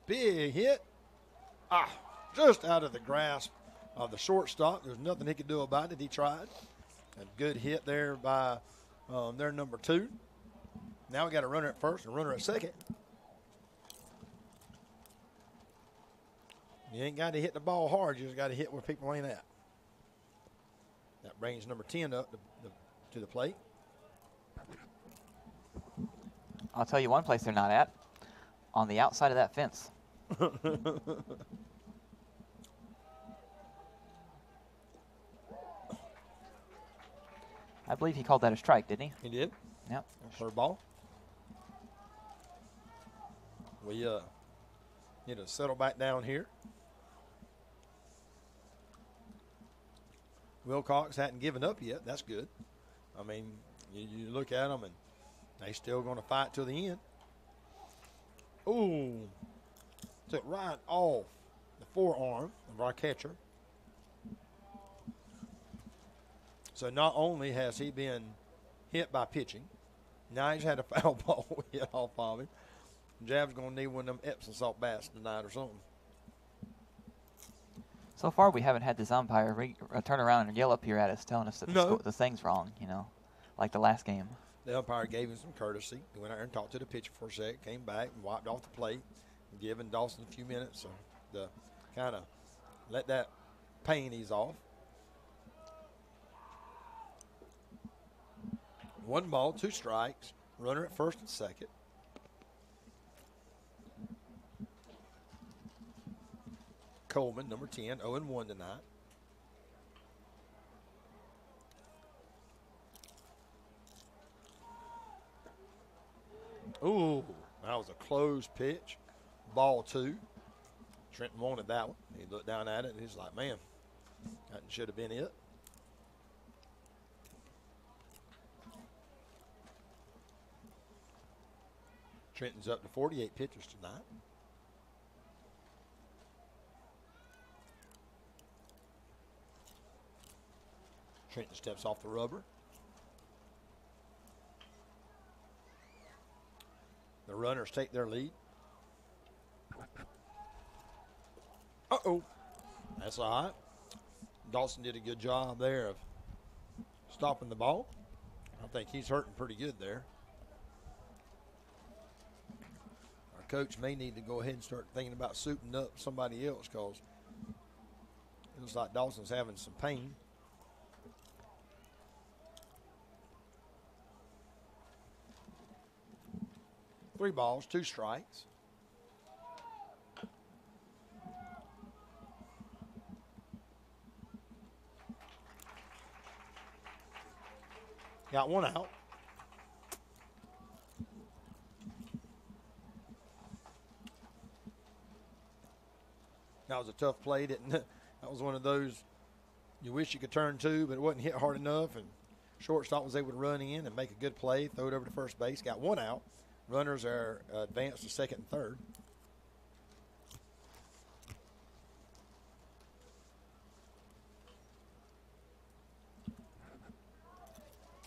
Big hit. Just out of the grasp of the shortstop. There's nothing he could do about it. He tried. A good hit there by their number 2. Now we got a runner at first and a runner at second. You ain't got to hit the ball hard. You just got to hit where people ain't at. That brings number 10 up to the plate. I'll tell you one place they're not at. On the outside of that fence. I believe he called that a strike, didn't he? He did. Yep. Third ball. We need to settle back down here. Wilcox hadn't given up yet. That's good. I mean, you look at them, and they still going to fight till the end. Ooh. Took right off the forearm of our catcher. So not only has he been hit by pitching, now he's had a foul ball hit off of him. Jav's going to need one of them Epsom salt baths tonight or something. So far, we haven't had this umpire turn around and yell up here at us, telling us that No. the thing's wrong, like the last game. The umpire gave him some courtesy. He went out there and talked to the pitcher for a sec, came back and wiped off the plate, giving Dawson a few minutes to kind of let that pain ease off. 1 ball, 2 strikes, runner at first and second. Coleman, number 10, 0-1 tonight. Ooh, that was a close pitch. Ball 2. Trenton wanted that one. He looked down at it and he's like, man, that should have been it. Trenton's up to 48 pitchers tonight. Trenton steps off the rubber. The runners take their lead. Uh-oh. That's all right. Dawson did a good job there of stopping the ball. I think he's hurting pretty good there. Our coach may need to go ahead and start thinking about suiting up somebody else because it looks like Dawson's having some pain. 3 balls, 2 strikes. Got 1 out. That was a tough play, didn't it? That was one of those you wish you could turn to, but it wasn't hit hard enough, and shortstop was able to run in and make a good play, throw it over to first base. Got 1 out. Runners are advanced to second and third.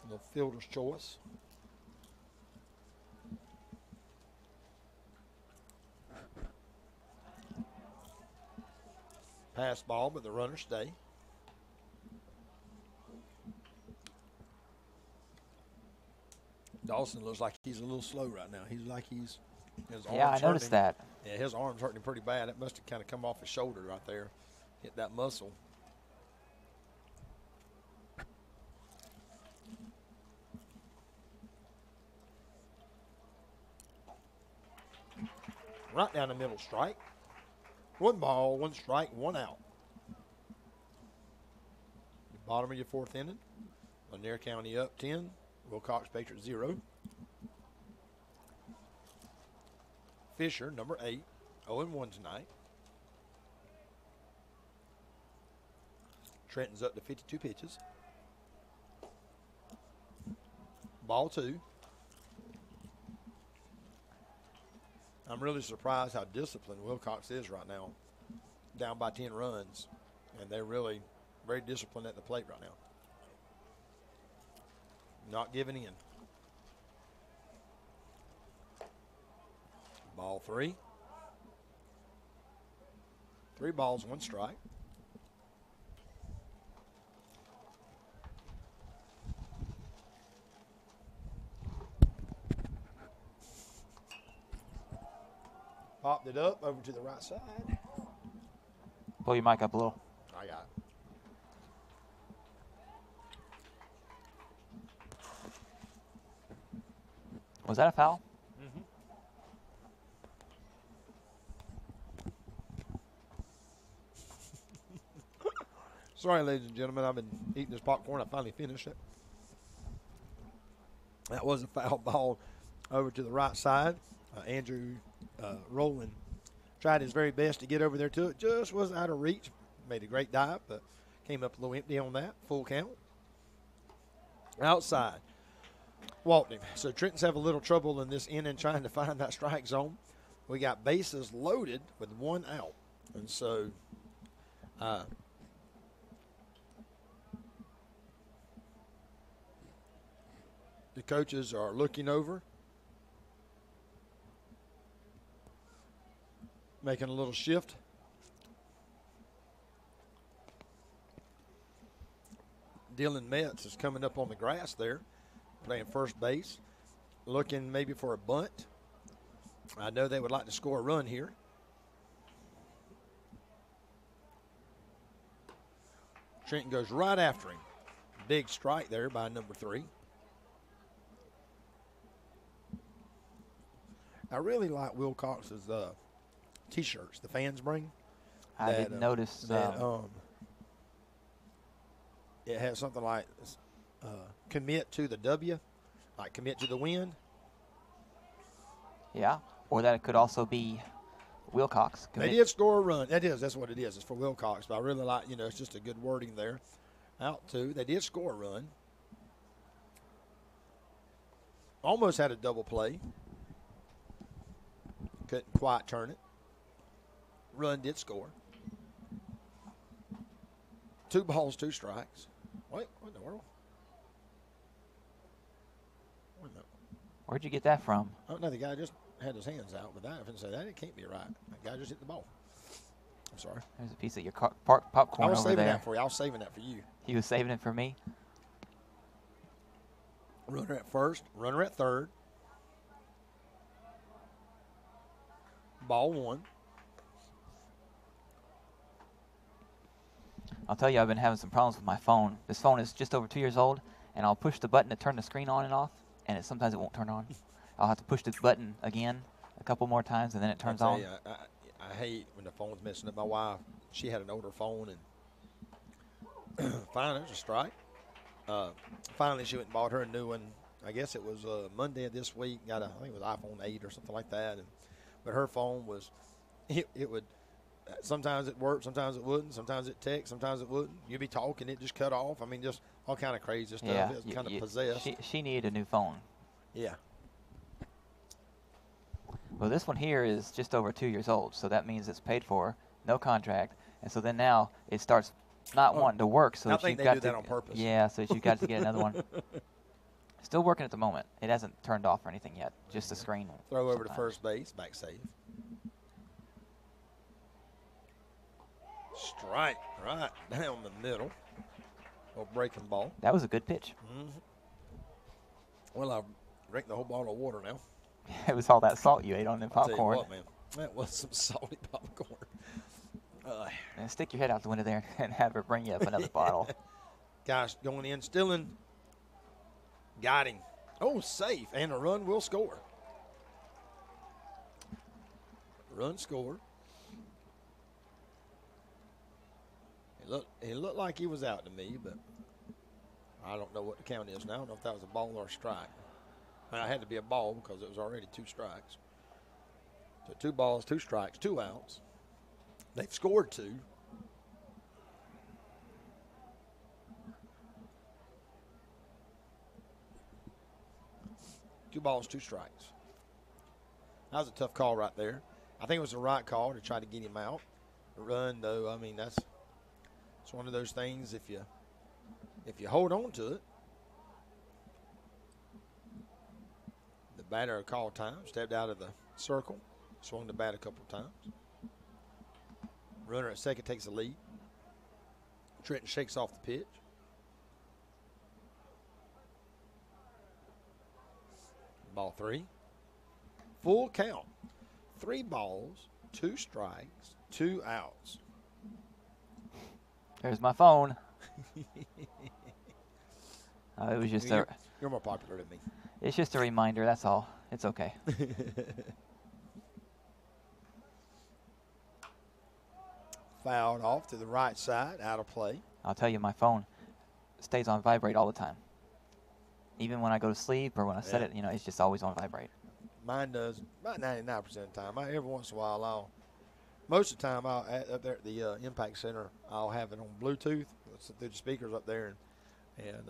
A little fielder's choice. Pass ball, but the runners stay. Dawson looks like he's a little slow right now. He's like his arms Yeah, I noticed that. Yeah, his arm's hurting him pretty bad. It must have kind of come off his shoulder right there. Hit that muscle. Right down the middle strike. 1 ball, 1 strike, 1 out. The bottom of your 4th inning. Lanier County up 10. Wilcox Patriots 0. Fisher, number 8, 0-1 tonight. Trenton's up to 52 pitches. Ball 2. I'm really surprised how disciplined Wilcox is right now. Down by 10 runs. And they're really very disciplined at the plate right now. Not giving in. Ball 3. 3 balls, 1 strike. Popped it up over to the right side. Pull your mic up a little. I got it. Was that a foul? Mm-hmm. Sorry, ladies and gentlemen. I've been eating this popcorn. I finally finished it. That was a foul ball over to the right side. Andrew Rowland tried his very best to get over there to it. Just was out of reach. Made a great dive, but came up a little empty on that. Full count. Outside. Walked him. So Trenton's have a little trouble in this inning trying to find that strike zone. We got bases loaded with 1 out. And so the coaches are looking over, making a little shift. Dylan Metz is coming up on the grass there, playing first base, looking maybe for a bunt. I know they would like to score a run here. Trenton goes right after him. Big strike there by number 3. I really like Wilcox's T-shirts the fans bring. I didn't notice. It has something like commit to the W, like commit to the win. Yeah, or that it could also be Wilcox. They did score a run. That's what it is. It's for Wilcox. But I really like, it's just a good wording there. Out 2. They did score a run. Almost had a double play. Couldn't quite turn it. Run did score. 2 balls, 2 strikes. Wait, what in the world? Wait a minute. Where'd you get that from? I don't know. The guy just had his hands out with that. If I say that, it can't be right. The guy just hit the ball. I'm sorry. There's a piece of your popcorn I was over saving there. that for you. I was saving that for you. He was saving it for me. Runner at first. Runner at third. Ball 1. I'll tell you, I've been having some problems with my phone. This phone is just over 2 years old, and I'll push the button to turn the screen on and off, and sometimes it won't turn on. I'll have to push the button again a couple more times, and then it turns on. I hate when the phone's messing up. My wife, she had an older phone, and finally, it was a strike. Finally, she went and bought her a new one. I guess it was Monday of this week. I think it was iPhone 8 or something like that. But her phone was, it would, sometimes it worked, sometimes it wouldn't, sometimes it text, sometimes it wouldn't. You'd be talking, it just cut off. I mean, just all kind of crazy stuff. Yeah, It was kind of possessed. She needed a new phone. Yeah. Well, this one here is just over 2 years old, so that means it's paid for, no contract, and so then now it starts not wanting to work. So I think they do that on purpose. Yeah, so you've got to get another one. Still working at the moment. It hasn't turned off or anything yet, just the screen. Throw over to first base, back save. Strike right down the middle. Or breaking ball. That was a good pitch. Mm-hmm. Well, I've drank the whole bottle of water now. It was all that salt you ate on the I'll tell you popcorn. what, man, that was some salty popcorn. And stick your head out the window there and have her bring you up another bottle. Guys going in, Stilling. Got him. Oh, safe. And a run will score. Run scored. It looked like he was out to me, but I don't know what the count is now. I don't know if that was a ball or a strike. It had to be a ball because it was already 2 strikes. So 2 balls, 2 strikes, 2 outs. They've scored 2. Two balls, 2 strikes. That was a tough call right there. I think it was the right call to try to get him out. The run, though, I mean, it's one of those things. If you hold on to it, the batter called time, stepped out of the circle, swung the bat a couple of times. Runner at second takes the lead. Trenton shakes off the pitch. Ball 3. Full count. 3 balls, 2 strikes, 2 outs. There's my phone. It was just You're more popular than me. It's just a reminder, that's all. It's okay. Fouled off to the right side, out of play. I'll tell you, my phone stays on vibrate all the time. Even when I go to sleep or when I set it, it's just always on vibrate. Mine does about 99% of the time. Every once in a while, most of the time, up there at the Impact Center, I'll have it on Bluetooth through the speakers up there. And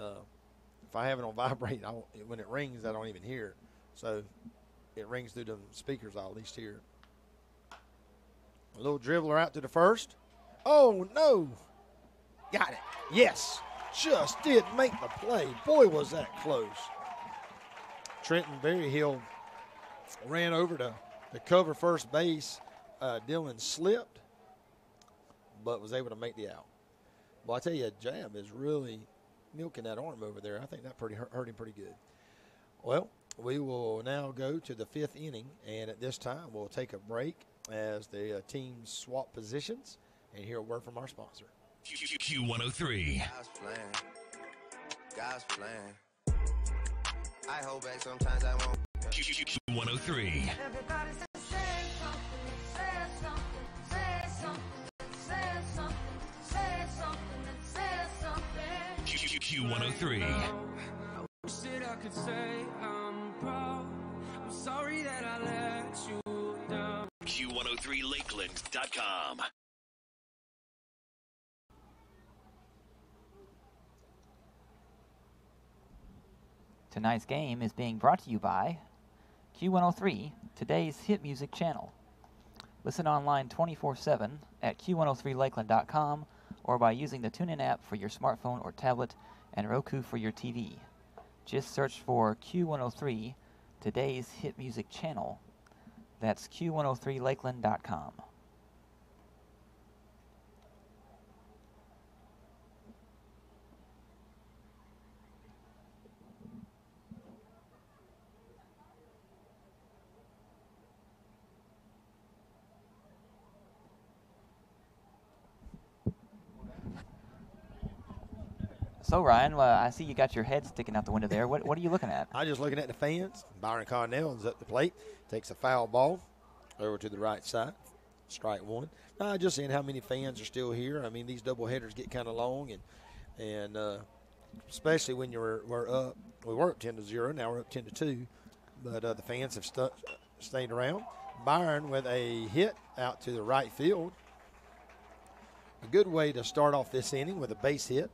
if I have it on vibrate, when it rings, I don't even hear it. So it rings through the speakers, I'll at least hear it. A little dribbler out to the first. Oh, no. Got it. Yes. Just did make the play. Boy, was that close. Trenton Berryhill ran over to cover first base. Dylan slipped, but was able to make the out. Well, I tell you, Jab is really milking that arm over there. I think that hurt him pretty good. Well, we will now go to the 5th inning, and at this time we'll take a break as the teams swap positions and hear a word from our sponsor. Q103. God's plan. I hold back sometimes I won't. Q103. Everybody say something, say something, say something, say something, say something, say something. Q103. I wish that I could say I'm proud. I'm sorry that I let you down. Q103Lakeland.com. Tonight's game is being brought to you by Q103, today's hit music channel. Listen online 24/7 at Q103Lakeland.com or by using the TuneIn app for your smartphone or tablet and Roku for your TV. Just search for Q103, today's hit music channel. That's Q103Lakeland.com. So, Ryan, I see you got your head sticking out the window there. What are you looking at? I'm just looking at the fans. Byron Connell is at the plate, takes a foul ball over to the right side, strike one. Just seeing how many fans are still here. I mean, these doubleheaders get kind of long, and especially when we're up. We were up 10-0. Now we're up 10-2, but the fans have stayed around. Byron with a hit out to the right field. A good way to start off this inning with a base hit.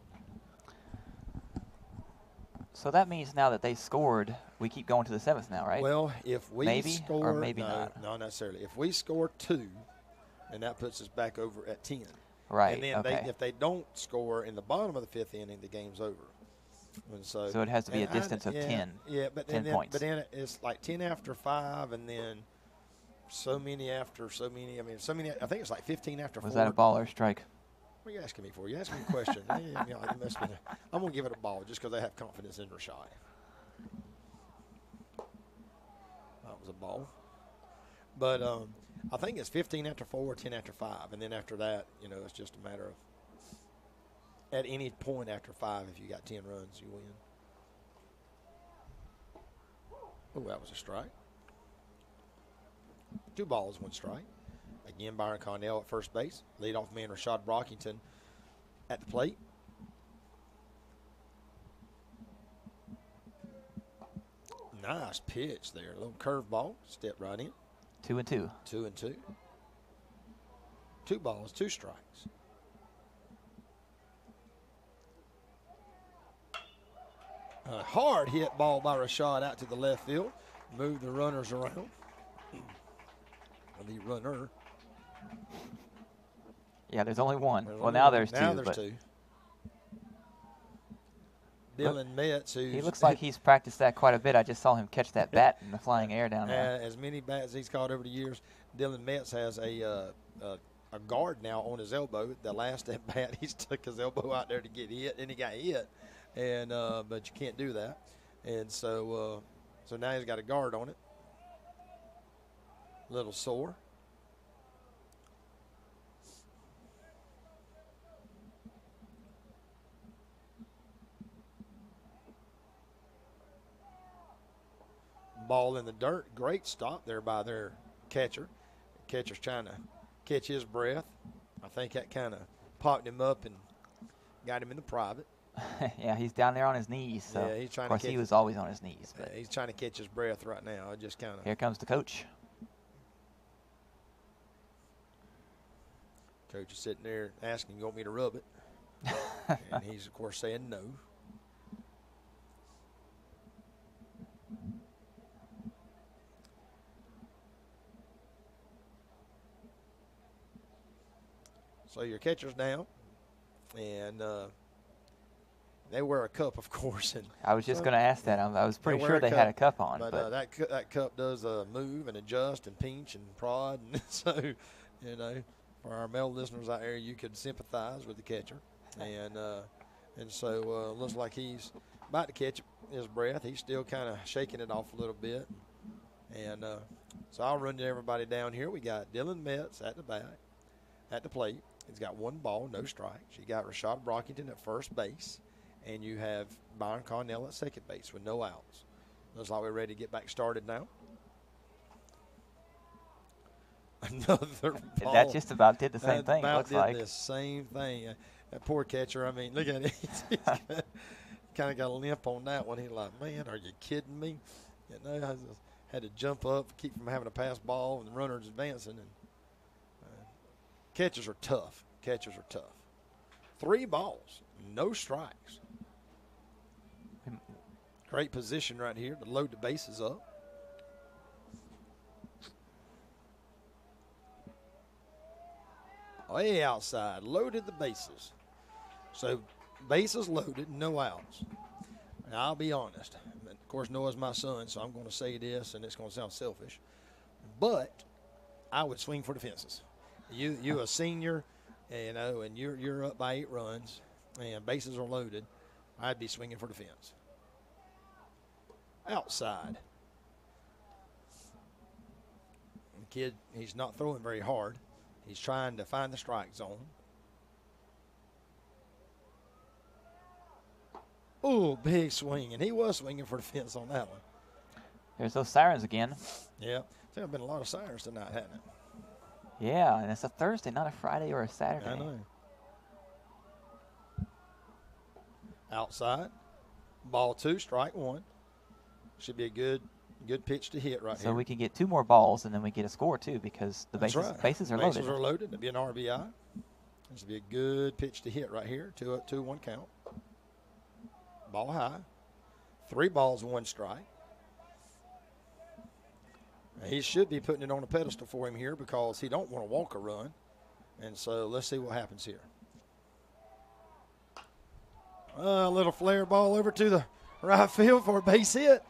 So that means now that they scored, we keep going to the 7th now, right? Well, if we maybe, score, or maybe not. No, not necessarily. If we score 2, and that puts us back over at 10. Right. And then okay. if they don't score in the bottom of the 5th inning, the game's over. And so it has to be a distance of 10. Yeah, but 10 then, points. But then it's like 10 after 5, and then so many after so many. I mean, so many. I think it's like 15 after 4. Was that a ball or a strike? What are you asking me for? You asking me a question. I'm going to give it a ball just because I have confidence in Rashad. That was a ball. But I think it's 15 after 4, 10 after 5. And then after that, it's just a matter of at any point after 5, if you got 10 runs, you win. Oh, that was a strike. 2 balls, 1 strike. Again, Byron Connell at first base. Leadoff man Rashad Brockington at the plate. Nice pitch there. A little curveball. Step right in. 2-2. 2-2. 2 balls, 2 strikes. A hard hit ball by Rashad out to the left field. Move the runners around. The runner. Yeah, there's only one. Well, now there's 2. Now there's 2. Dylan Metz, he looks like he's practiced that quite a bit. I just saw him catch that bat in the flying air down there. As many bats he's caught over the years, Dylan Metz has a guard now on his elbow. The last at bat, he stuck his elbow out there to get hit, and he got hit. And but you can't do that. And so now he's got a guard on it. A little sore. Ball in the dirt. Great stop there by their catcher. The catcher's trying to catch his breath. I think that kind of popped him up and got him in the private. Yeah, he's down there on his knees. So yeah, he's trying of course, to catch he was always on his knees. But he's trying to catch his breath right now. It just kind of. Here comes the coach. Coach is sitting there asking, "You want me to rub it?" And he's of course saying no. So your catcher's down, and they wear a cup, of course. And I was just going to ask that. I was pretty wear sure a they had a cup on. But, that cup does move and adjust and pinch and prod. And so, you know, for our male listeners out there, you could sympathize with the catcher. And so looks like he's about to catch his breath. He's still kind of shaking it off a little bit. And so I'll run everybody down here. We got Dylan Metz at the plate. He's got 1 ball, no strikes. You got Rashad Brockington at first base. And you have Byron Connell at second base with no outs. Looks like we're ready to get back started now. Another ball. That just about did the same thing, it looks did like. The same thing. That poor catcher, I mean, look at it. He's kind of got a limp on that one. He's like, man, are you kidding me? You know, I just had to jump up, keep from having a pass ball, and the runner's advancing. And catchers are tough. 3 balls, no strikes. Great position right here to load the bases up. Way outside, loaded the bases. So bases loaded, no outs. Now, I'll be honest. Of course, Noah's my son, so I'm going to say this, and it's going to sound selfish. But I would swing for the fences. You a senior, you know, and you're up by 8 runs, and bases are loaded. I'd be swinging for the fence. Outside. The kid, he's not throwing very hard. He's trying to find the strike zone. Ooh, big swing, and he was swinging for the fence on that one. There's those sirens again. Yeah, there have been a lot of sirens tonight, hasn't it? Yeah, and it's a Thursday, not a Friday or a Saturday. I know. Outside, ball 2, strike 1. Should be a good pitch to hit right here. So we can get 2 more balls, and then we get a score, too, because the bases are loaded. Bases are loaded. It'll be an RBI. This will be a good pitch to hit right here. 2-1 count. Ball high. 3 balls, 1 strike. He should be putting it on a pedestal for him here because he don't want to walk a run. And so let's see what happens here. A little flare ball over to the right field for a base hit.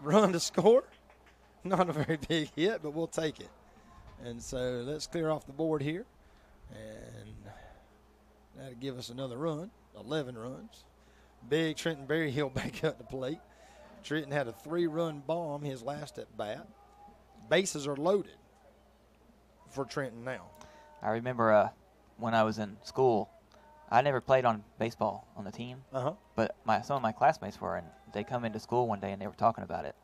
Run to score. Not a very big hit, but we'll take it. And so let's clear off the board here. And that'll give us another run, 11 runs. Big Trenton Berryhill back up the plate. Trenton had a 3-run bomb his last at bat. Bases are loaded for Trenton now. I remember when I was in school, I never played on baseball on the team, but some of my classmates were, and they come into school one day and they were talking about it.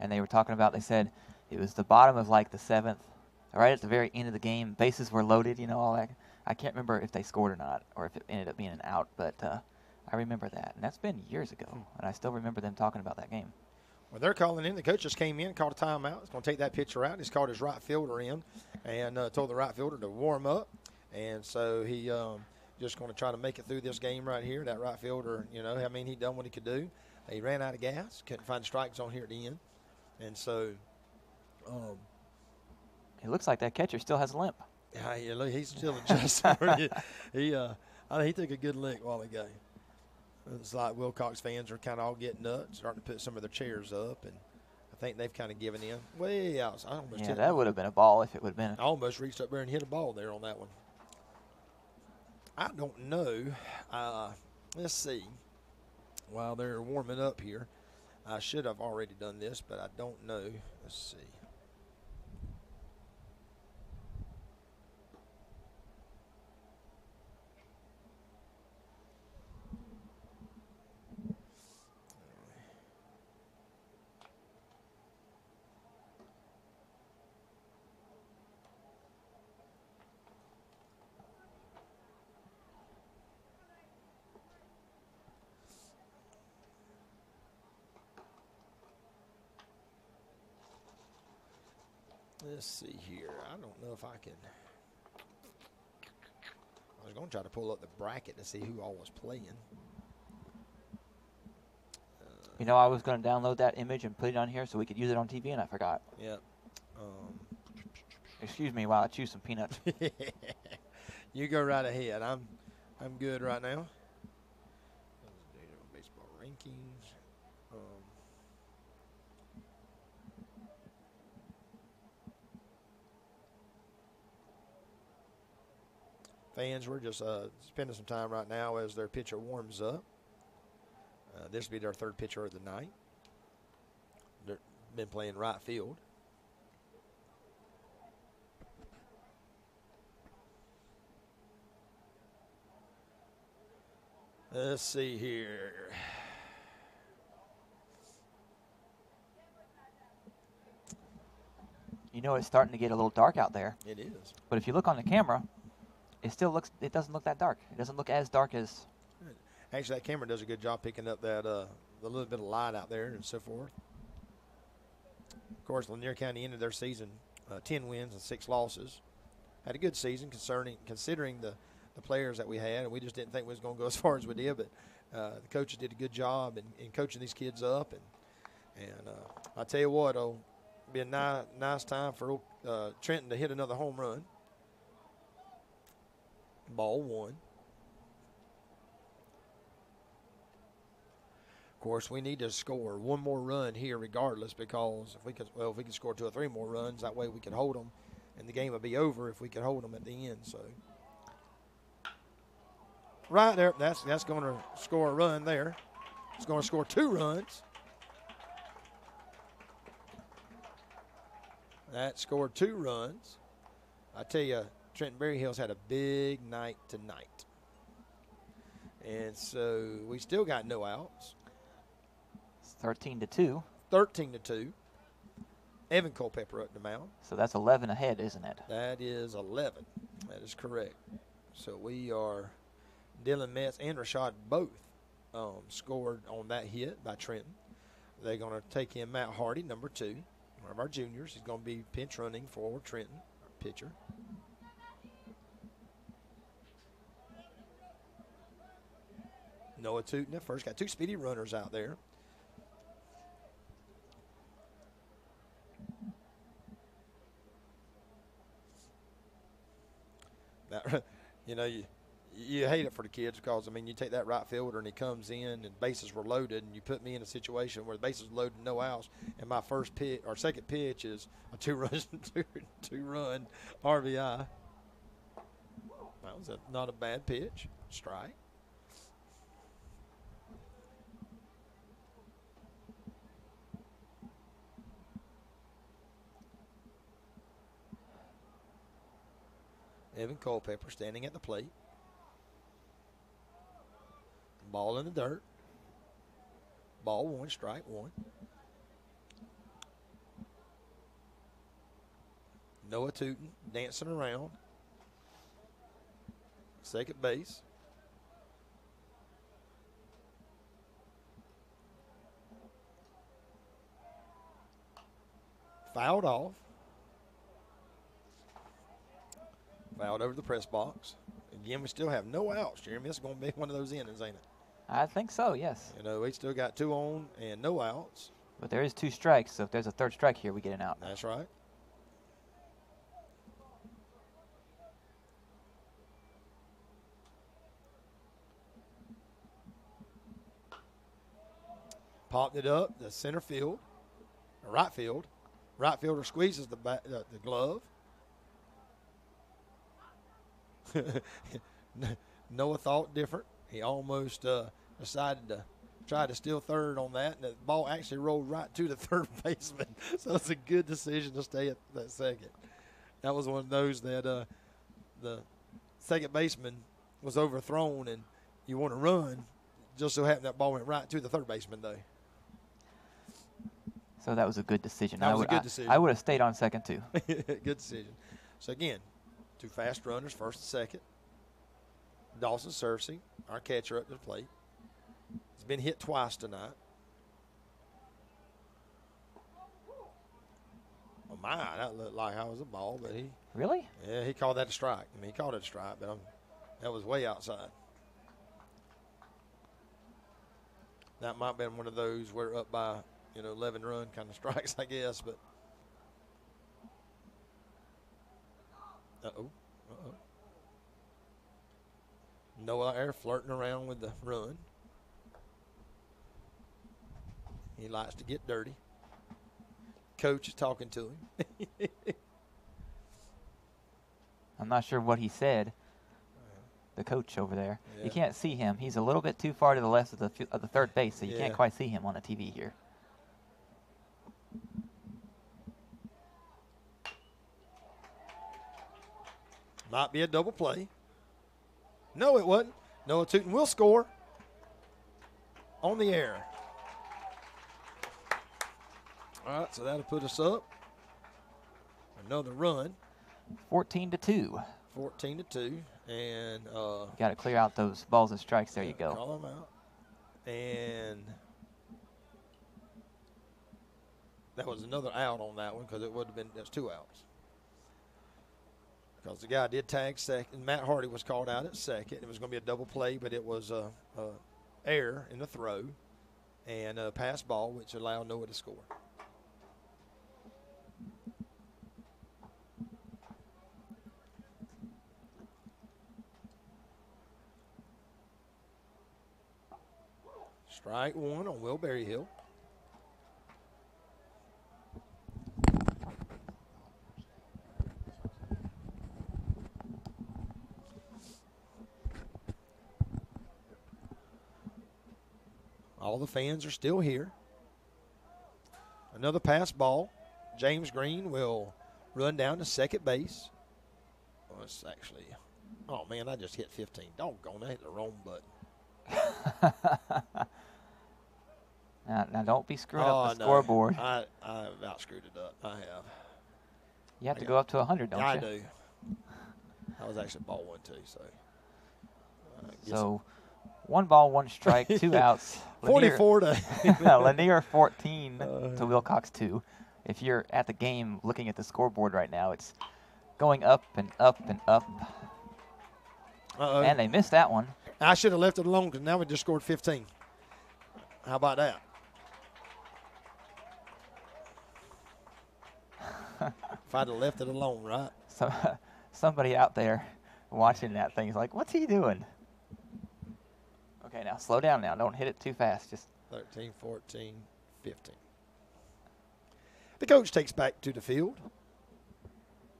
And they said it was the bottom of like the 7th, right at the very end of the game. Bases were loaded, you know, all that. I can't remember if they scored or not, or if it ended up being an out, but I remember that. And that's been years ago, and I still remember them talking about that game. Well, they're calling in. The coach just came in, called a timeout. He's going to take that pitcher out. He's called his right fielder in and told the right fielder to warm up. And so he just going to try to make it through this game right here. That right fielder, you know, I mean, he done what he could do. He ran out of gas. Couldn't find the strike zone here at the end. And so it looks like that catcher still has a limp. Yeah, look, he's still adjusting. He took a good lick while ago. It's like Wilcox fans are kind of all getting up, starting to put some of their chairs up, and I think they've kind of given in. Way out. That would have been a ball if it would have been. I almost reached up there and hit a ball there on that one. I don't know. Let's see. While they're warming up here, I should have already done this, but I don't know. Let's see. Let's see here. I don't know if I can. I was going to try to pull up the bracket to see who all was playing. You know, I was going to download that image and put it on here so we could use it on TV, and I forgot. Yep. Excuse me while I chew some peanuts. You go right ahead. I'm good right now. Baseball rankings. Fans, we're just spending some time right now as their pitcher warms up. This will be their third pitcher of the night. They've been playing right field. Let's see here. You know, it's starting to get a little dark out there. It is. But if you look on the camera, it doesn't look that dark. It doesn't look as dark as. Actually, that camera does a good job picking up that the little bit of light out there and so forth. Of course, Lanier County ended their season 10 wins and 6 losses. Had a good season considering the players that we had, and we just didn't think we was going to go as far as we did. But the coaches did a good job in coaching these kids up. And I tell you what, it'll be a nice time for Trenton to hit another home run. Ball 1. Of course, we need to score one more run here regardless, because if we could score 2 or 3 more runs, that way we could hold them, and the game would be over if we could hold them at the end. So right there, that's going to score a run there. It's going to score 2 runs. That scored 2 runs. I tell you, Trenton Berry Hills had a big night tonight. And so we still got no outs. It's 13-2. 13-2. Evan Culpepper up the mound. So that's 11 ahead, isn't it? That is 11. That is correct. So we are Dylan Metz and Rashad both scored on that hit by Trenton. They're going to take in Matt Hardy, number 2, one of our juniors. He's going to be pinch running for Trenton, our pitcher. Noah Tootin at first. Got 2 speedy runners out there. That, you know, you hate it for the kids because, I mean, you take that right fielder and he comes in and bases were loaded, and you put me in a situation where the bases are loaded, no outs, and my first pitch or second pitch is a two-run RBI. That was not a bad pitch. Strike. Evan Culpepper standing at the plate. Ball in the dirt. Ball 1, strike 1. Noah Tootin dancing around. Second base. Fouled off. Fouled over the press box. Again, we still have no outs, Jeremy. This is going to be one of those innings, ain't it? I think so, yes. You know, we still got 2 on and no outs. But there is 2 strikes, so if there's a third strike here, we get an out. That's right. Popped it up, the center field, right field. Right fielder squeezes the glove. Noah thought different. He almost decided to try to steal third on that, and the ball actually rolled right to the third baseman. So it's a good decision to stay at that second. That was one of those that the second baseman was overthrown, and you want to run. Just so happened that ball went right to the third baseman, though. So that was a good decision. That was a good decision. I would have stayed on second, too. Good decision. So, again, 2 fast runners, first and second. Dawson Cersei, our catcher, up to the plate. He's been hit twice tonight. Oh, my, that looked like I was a ball, but he. Really? Yeah, he called that a strike. I mean, he called it a strike, but that was way outside. That might have been one of those we're up by, 11 run kind of strikes, I guess, but. Uh-oh. Noah there flirting around with the run. He likes to get dirty. Coach is talking to him. I'm not sure what he said. The coach over there. Yeah. You can't see him. He's a little bit too far to the left of the third base, so you can't quite see him on the TV here. Might be a double play. No, it wasn't. Noah Tootin will score on the air. All right, so that'll put us up. Another run. 14-2. 14-2. And Got to clear out those balls and strikes. There you go. Call them out. And that was another out on that one because it would have been, that's 2 outs. Because the guy did tag second. Matt Hardy was called out at second. It was going to be a double play, but it was error in the throw and a pass ball, which allowed Noah to score. Strike one on Will Berryhill. All the fans are still here. Another pass ball. James Green will run down to second base. Oh, it's actually, oh man, I just hit 15. Doggone, I hit the wrong button. Now don't be screwing up the scoreboard. I've about screwed it up. I have. You have to go up to 100, don't you? I do. I was actually ball one too, so. So, 1 ball, 1 strike, 2 outs. 44 to Lanier 14 to Wilcox 2. If you're at the game looking at the scoreboard right now, it's going up and up and up. And they missed that one. I should have left it alone because now we just scored 15. How about that? If I'd have left it alone, right? So somebody out there watching that thing is like, what's he doing? Okay, now slow down now. Don't hit it too fast. Just 13, 14, 15. The coach takes back to the field.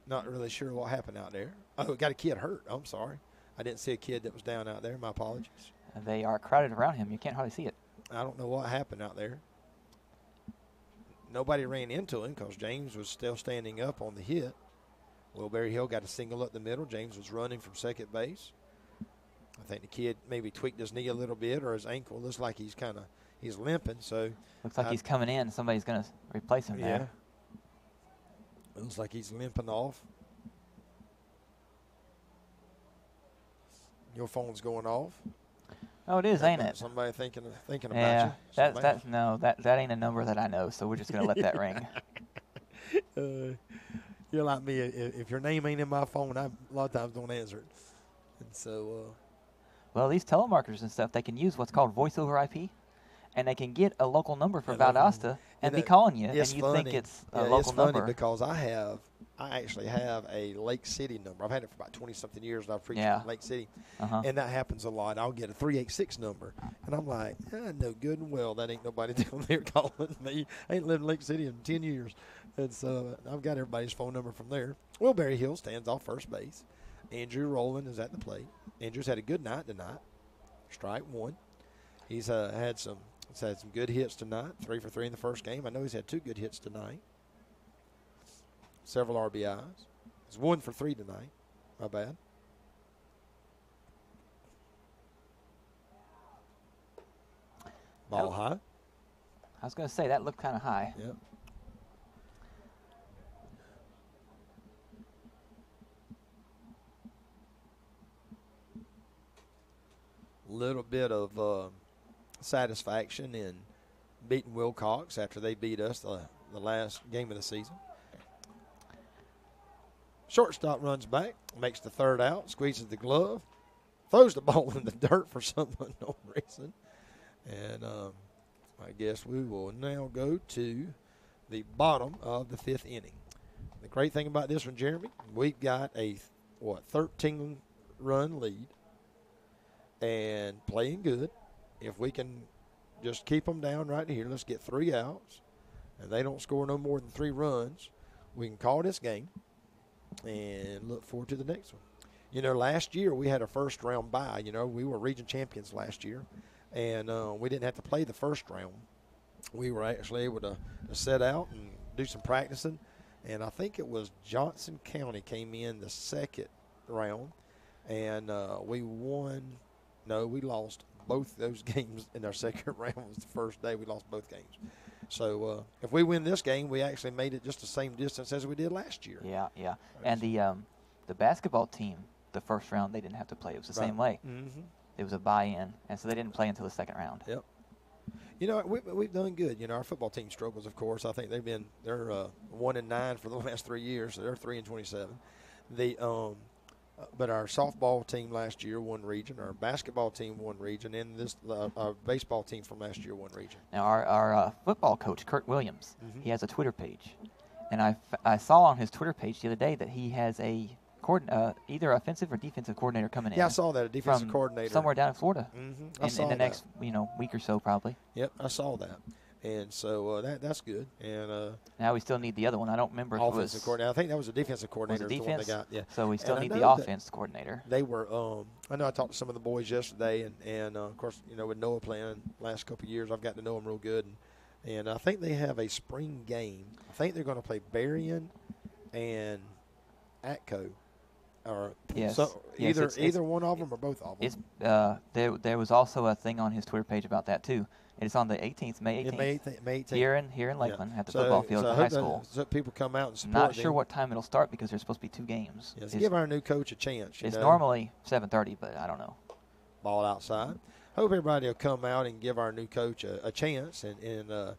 Not really sure what happened out there. Oh, got a kid hurt. I'm sorry. I didn't see a kid that was down out there. My apologies. They are crowded around him. You can't hardly see it. I don't know what happened out there. Nobody ran into him because James was still standing up on the hit. Will Berryhill got a single up the middle. James was running from second base. I think the kid maybe tweaked his knee a little bit or his ankle. Looks like he's limping. So looks like he's coming in. Somebody's going to replace him there. Looks like he's limping off. Your phone's going off. Oh, it is, ain't it? Somebody thinking about yeah, you. That ain't a number that I know, so we're just going to let that ring. You're like me. If your name ain't in my phone, I a lot of times don't answer it. And so, well, these telemarketers and stuff, they can use what's called voice over IP, and they can get a local number for Valdosta and be calling you, and you think it's a local number. It's funny because I actually have a Lake City number. I've had it for about 20-something years, and I've preached in Lake City. And that happens a lot. I'll get a 386 number, and I'm like, I know good and well that ain't nobody down there calling me. I ain't lived in Lake City in 10 years. And so I've got everybody's phone number from there. Will Berryhill stands off first base. Andrew Rowland is at the plate. Andrew's had a good night tonight. Strike one. He's had some good hits tonight. 3 for 3 in the first game. I know he's had 2 good hits tonight. Several RBIs. He's 1 for 3 tonight. My bad. Ball high. I was going to say, that looked kind of high. Yep. Little bit of satisfaction in beating Wilcox after they beat us the last game of the season. Shortstop runs back, makes the third out, squeezes the glove, throws the ball in the dirt for some unknown reason. And I guess we will now go to the bottom of the 5th inning. The great thing about this one, Jeremy, we've got a 13-run lead. and playing good. If we can just keep them down right here, let's get 3 outs, and they don't score no more than 3 runs, we can call this game and look forward to the next one. You know, last year we had a first-round bye. You know, we were region champions last year, and we didn't have to play the first round. We were actually able to set out and do some practicing, and I think it was Johnson County came in the second round, and we won. No, we lost both those games in our second round. Was the first day we lost both games. So if we win this game, we actually made it just the same distance as we did last year. Yeah, yeah. And the basketball team, the first round, they didn't have to play. It was the same way. Mm-hmm. It was a buy-in, and so they didn't play until the second round. Yep. You know, we've done good. You know, our football team struggles, of course. I think they're 1-9 for the last 3 years. So they're 3-27. But our softball team last year won region. Our basketball team won region, and our baseball team from last year won region. Now, our football coach, Kurt Williams, he has a Twitter page. And I saw on his Twitter page the other day that he has either offensive or defensive coordinator coming in. Yeah, I saw that, a defensive from coordinator. somewhere down in Florida. Mm-hmm. In the next week or so, probably. Yep, I saw that. And so that's good. And now we still need the other one. I don't remember if it was offensive coordinator. I think that was a defensive coordinator. Was it defense? The one they got. Yeah. So we still and need the offense coordinator. They were. I know I talked to some of the boys yesterday, and of course, you know, with Noah playing the last couple of years, I've got to know him real good. And I think they have a spring game. I think they're going to play Berrien and Atco. Or yes. So either one of them or both of them. It's there was also a thing on his Twitter page about that too. It's on the 18th, May 18th. May 18th. Here in Lakeland at the football field at the high school. So people come out and support. Not sure what time it'll start because there's supposed to be 2 games. Yes, give our new coach a chance. It's normally 7:30, but I don't know. Ball outside. Hope everybody will come out and give our new coach a chance, and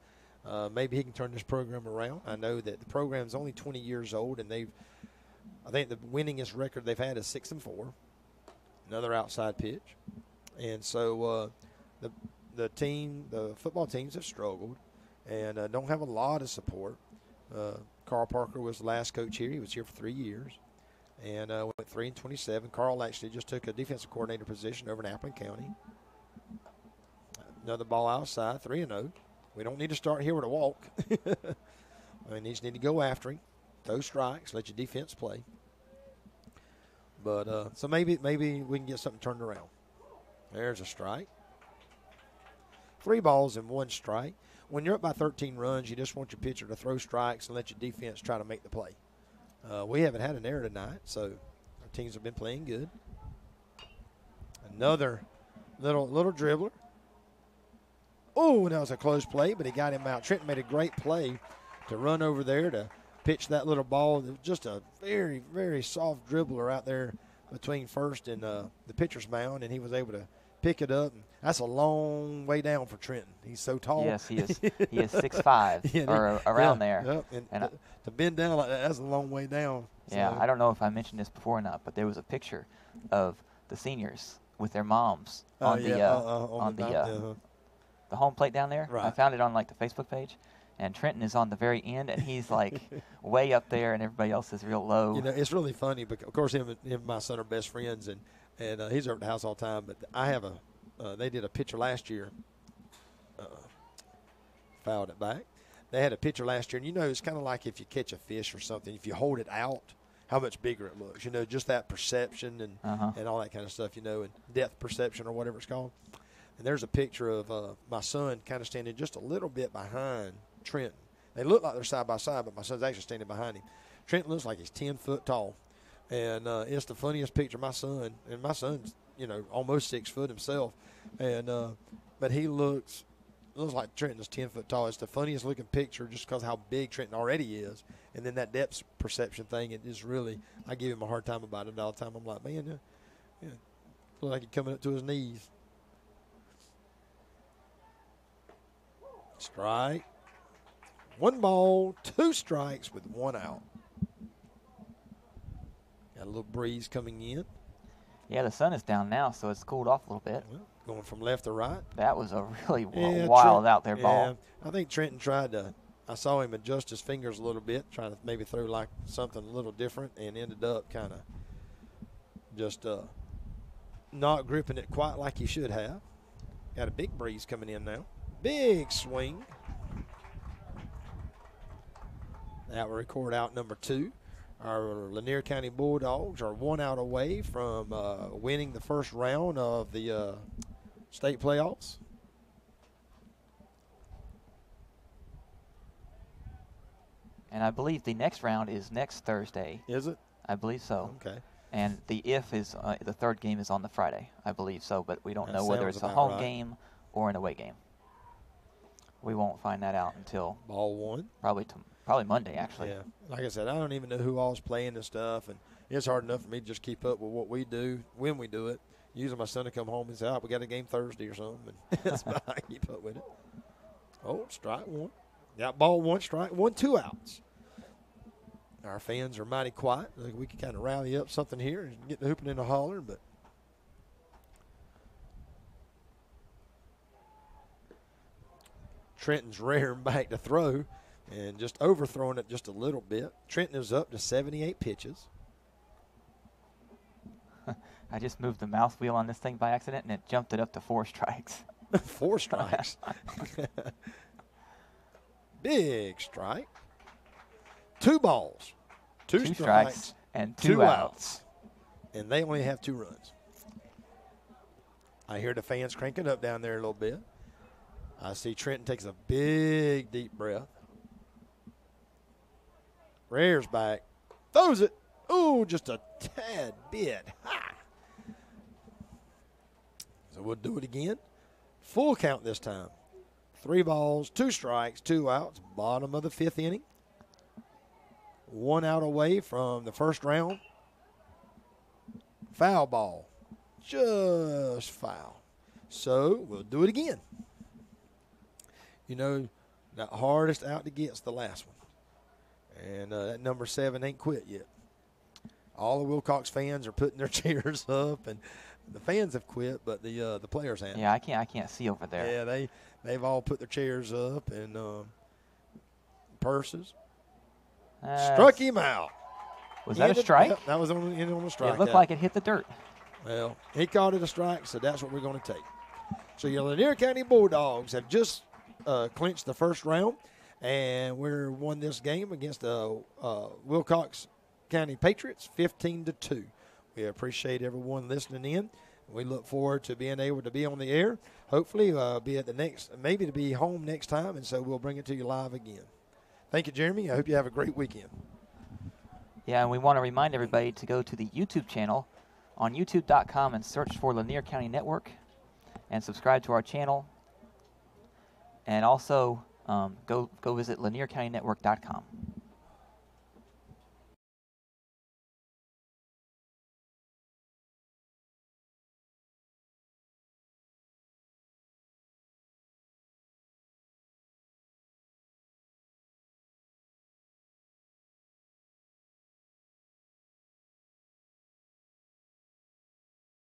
maybe he can turn this program around. I know that the program's only 20 years old, and I think the winningest record they've had is 6-4. Another outside pitch, and so the football teams have struggled, and don't have a lot of support. Carl Parker was the last coach here. He was here for 3 years, and went 3-27. Carl actually just took a defensive coordinator position over in Appleton County. Another ball outside, 3-0. We don't need to start here with a walk. We just need to go after him. Throw strikes, let your defense play. But so maybe we can get something turned around. There's a strike. 3 balls and 1 strike. When you're up by 13 runs, you just want your pitcher to throw strikes and let your defense try to make the play. We haven't had an error tonight, so our teams have been playing good. Another little dribbler. Oh, that was a close play, but he got him out. Trenton made a great play to run over there to pitch that little ball. Just a very, very soft dribbler out there between first and the pitcher's mound, and he was able to pick it up. That's a long way down for Trenton. He's so tall. Yes, he is. He is 6'5", or around there. Yep. And to bend down like that, that's a long way down. Yeah, so. I don't know if I mentioned this before or not, but there was a picture of the seniors with their moms on the home plate down there. Right. I found it on like the Facebook page, and Trenton is on the very end, and he's like way up there, and everybody else is real low. You know, it's really funny because, of course, him and my son are best friends, and he's over at the house all the time. But I have they did a picture last year. Fouled it back. They had a picture last year, and you know, it's kind of like if you catch a fish or something. If you hold it out, how much bigger it looks. You know, just that perception and all that kind of stuff. You know, and depth perception or whatever it's called. And there's a picture of my son kind of standing just a little bit behind Trenton. They look like they're side by side, but my son's actually standing behind him. Trenton looks like he's 10 foot tall. And it's the funniest picture. My son's, you know, almost 6 foot himself. And but he looks like Trenton's 10 foot tall. It's the funniest looking picture just because how big Trenton already is. And then that depth perception thing, it is really, I give him a hard time about it all the time. I'm like, man, look like he's coming up to his knees. Strike. 1 ball, 2 strikes with 1 out. Got a little breeze coming in. Yeah, the sun is down now, so it's cooled off a little bit. Well, going from left to right. That was a really wild out there ball. I think Trenton tried to, I saw him adjust his fingers a little bit, trying to maybe throw like something a little different, and ended up kind of just not gripping it quite like he should have. Got a big breeze coming in now. Big swing. That will record out number 2. Our Lanier County Bulldogs are 1 out away from winning the first round of the state playoffs. And I believe the next round is next Thursday. Is it? I believe so. Okay. And the the third game is on the Friday. I believe so, but we don't That know whether sounds it's a about home right. game or an away game. We won't find that out until Ball 1. probably Monday, actually. Yeah. Like I said, I don't even know who all's playing and stuff, and it's hard enough for me to just keep up with what we do when we do it. Usually my son will come home and say, we got a game Thursday or something, and that's about how I keep up with it. Oh, strike 1. Got ball 1, strike 1, 2 outs. Our fans are mighty quiet. We can kind of rally up something here and get the hooping and the holler, but Trenton's rearing back to throw and just overthrowing it just a little bit. Trenton is up to 78 pitches. I just moved the mouse wheel on this thing by accident, and it jumped it up to 4 strikes. 4 strikes. Big strike. 2 balls. 2 strikes and 2 outs. And they only have 2 runs. I hear the fans cranking up down there a little bit. I see Trenton takes a big, deep breath. Rears back. Throws it. Ooh, just a tad bit high. So we'll do it again. Full count this time. 3 balls, 2 strikes, 2 outs. Bottom of the 5th inning. 1 out away from the first round. Foul ball. Just foul. So we'll do it again. You know, the hardest out to get is the last one. And that number 7 ain't quit yet. All the Wilcox fans are putting their chairs up, and the fans have quit, but the players haven't. Yeah, I can't see over there. Yeah, they've all put their chairs up and purses. Struck him out. Was that a strike? Yep, that was on a strike. It looked like it hit the dirt. Well, he called it a strike, so that's what we're going to take. So your Lanier County Bulldogs have just clinched the first round, and we won this game against the Wilcox County Patriots 15-2. We appreciate everyone listening in. We look forward to being able to be on the air. Hopefully, be at the next, maybe to be home next time, and so we'll bring it to you live again. Thank you, Jeremy. I hope you have a great weekend. Yeah, and we want to remind everybody to go to the YouTube channel on youtube.com and search for Lanier County Network and subscribe to our channel. And also go visit laniercountynetwork.com.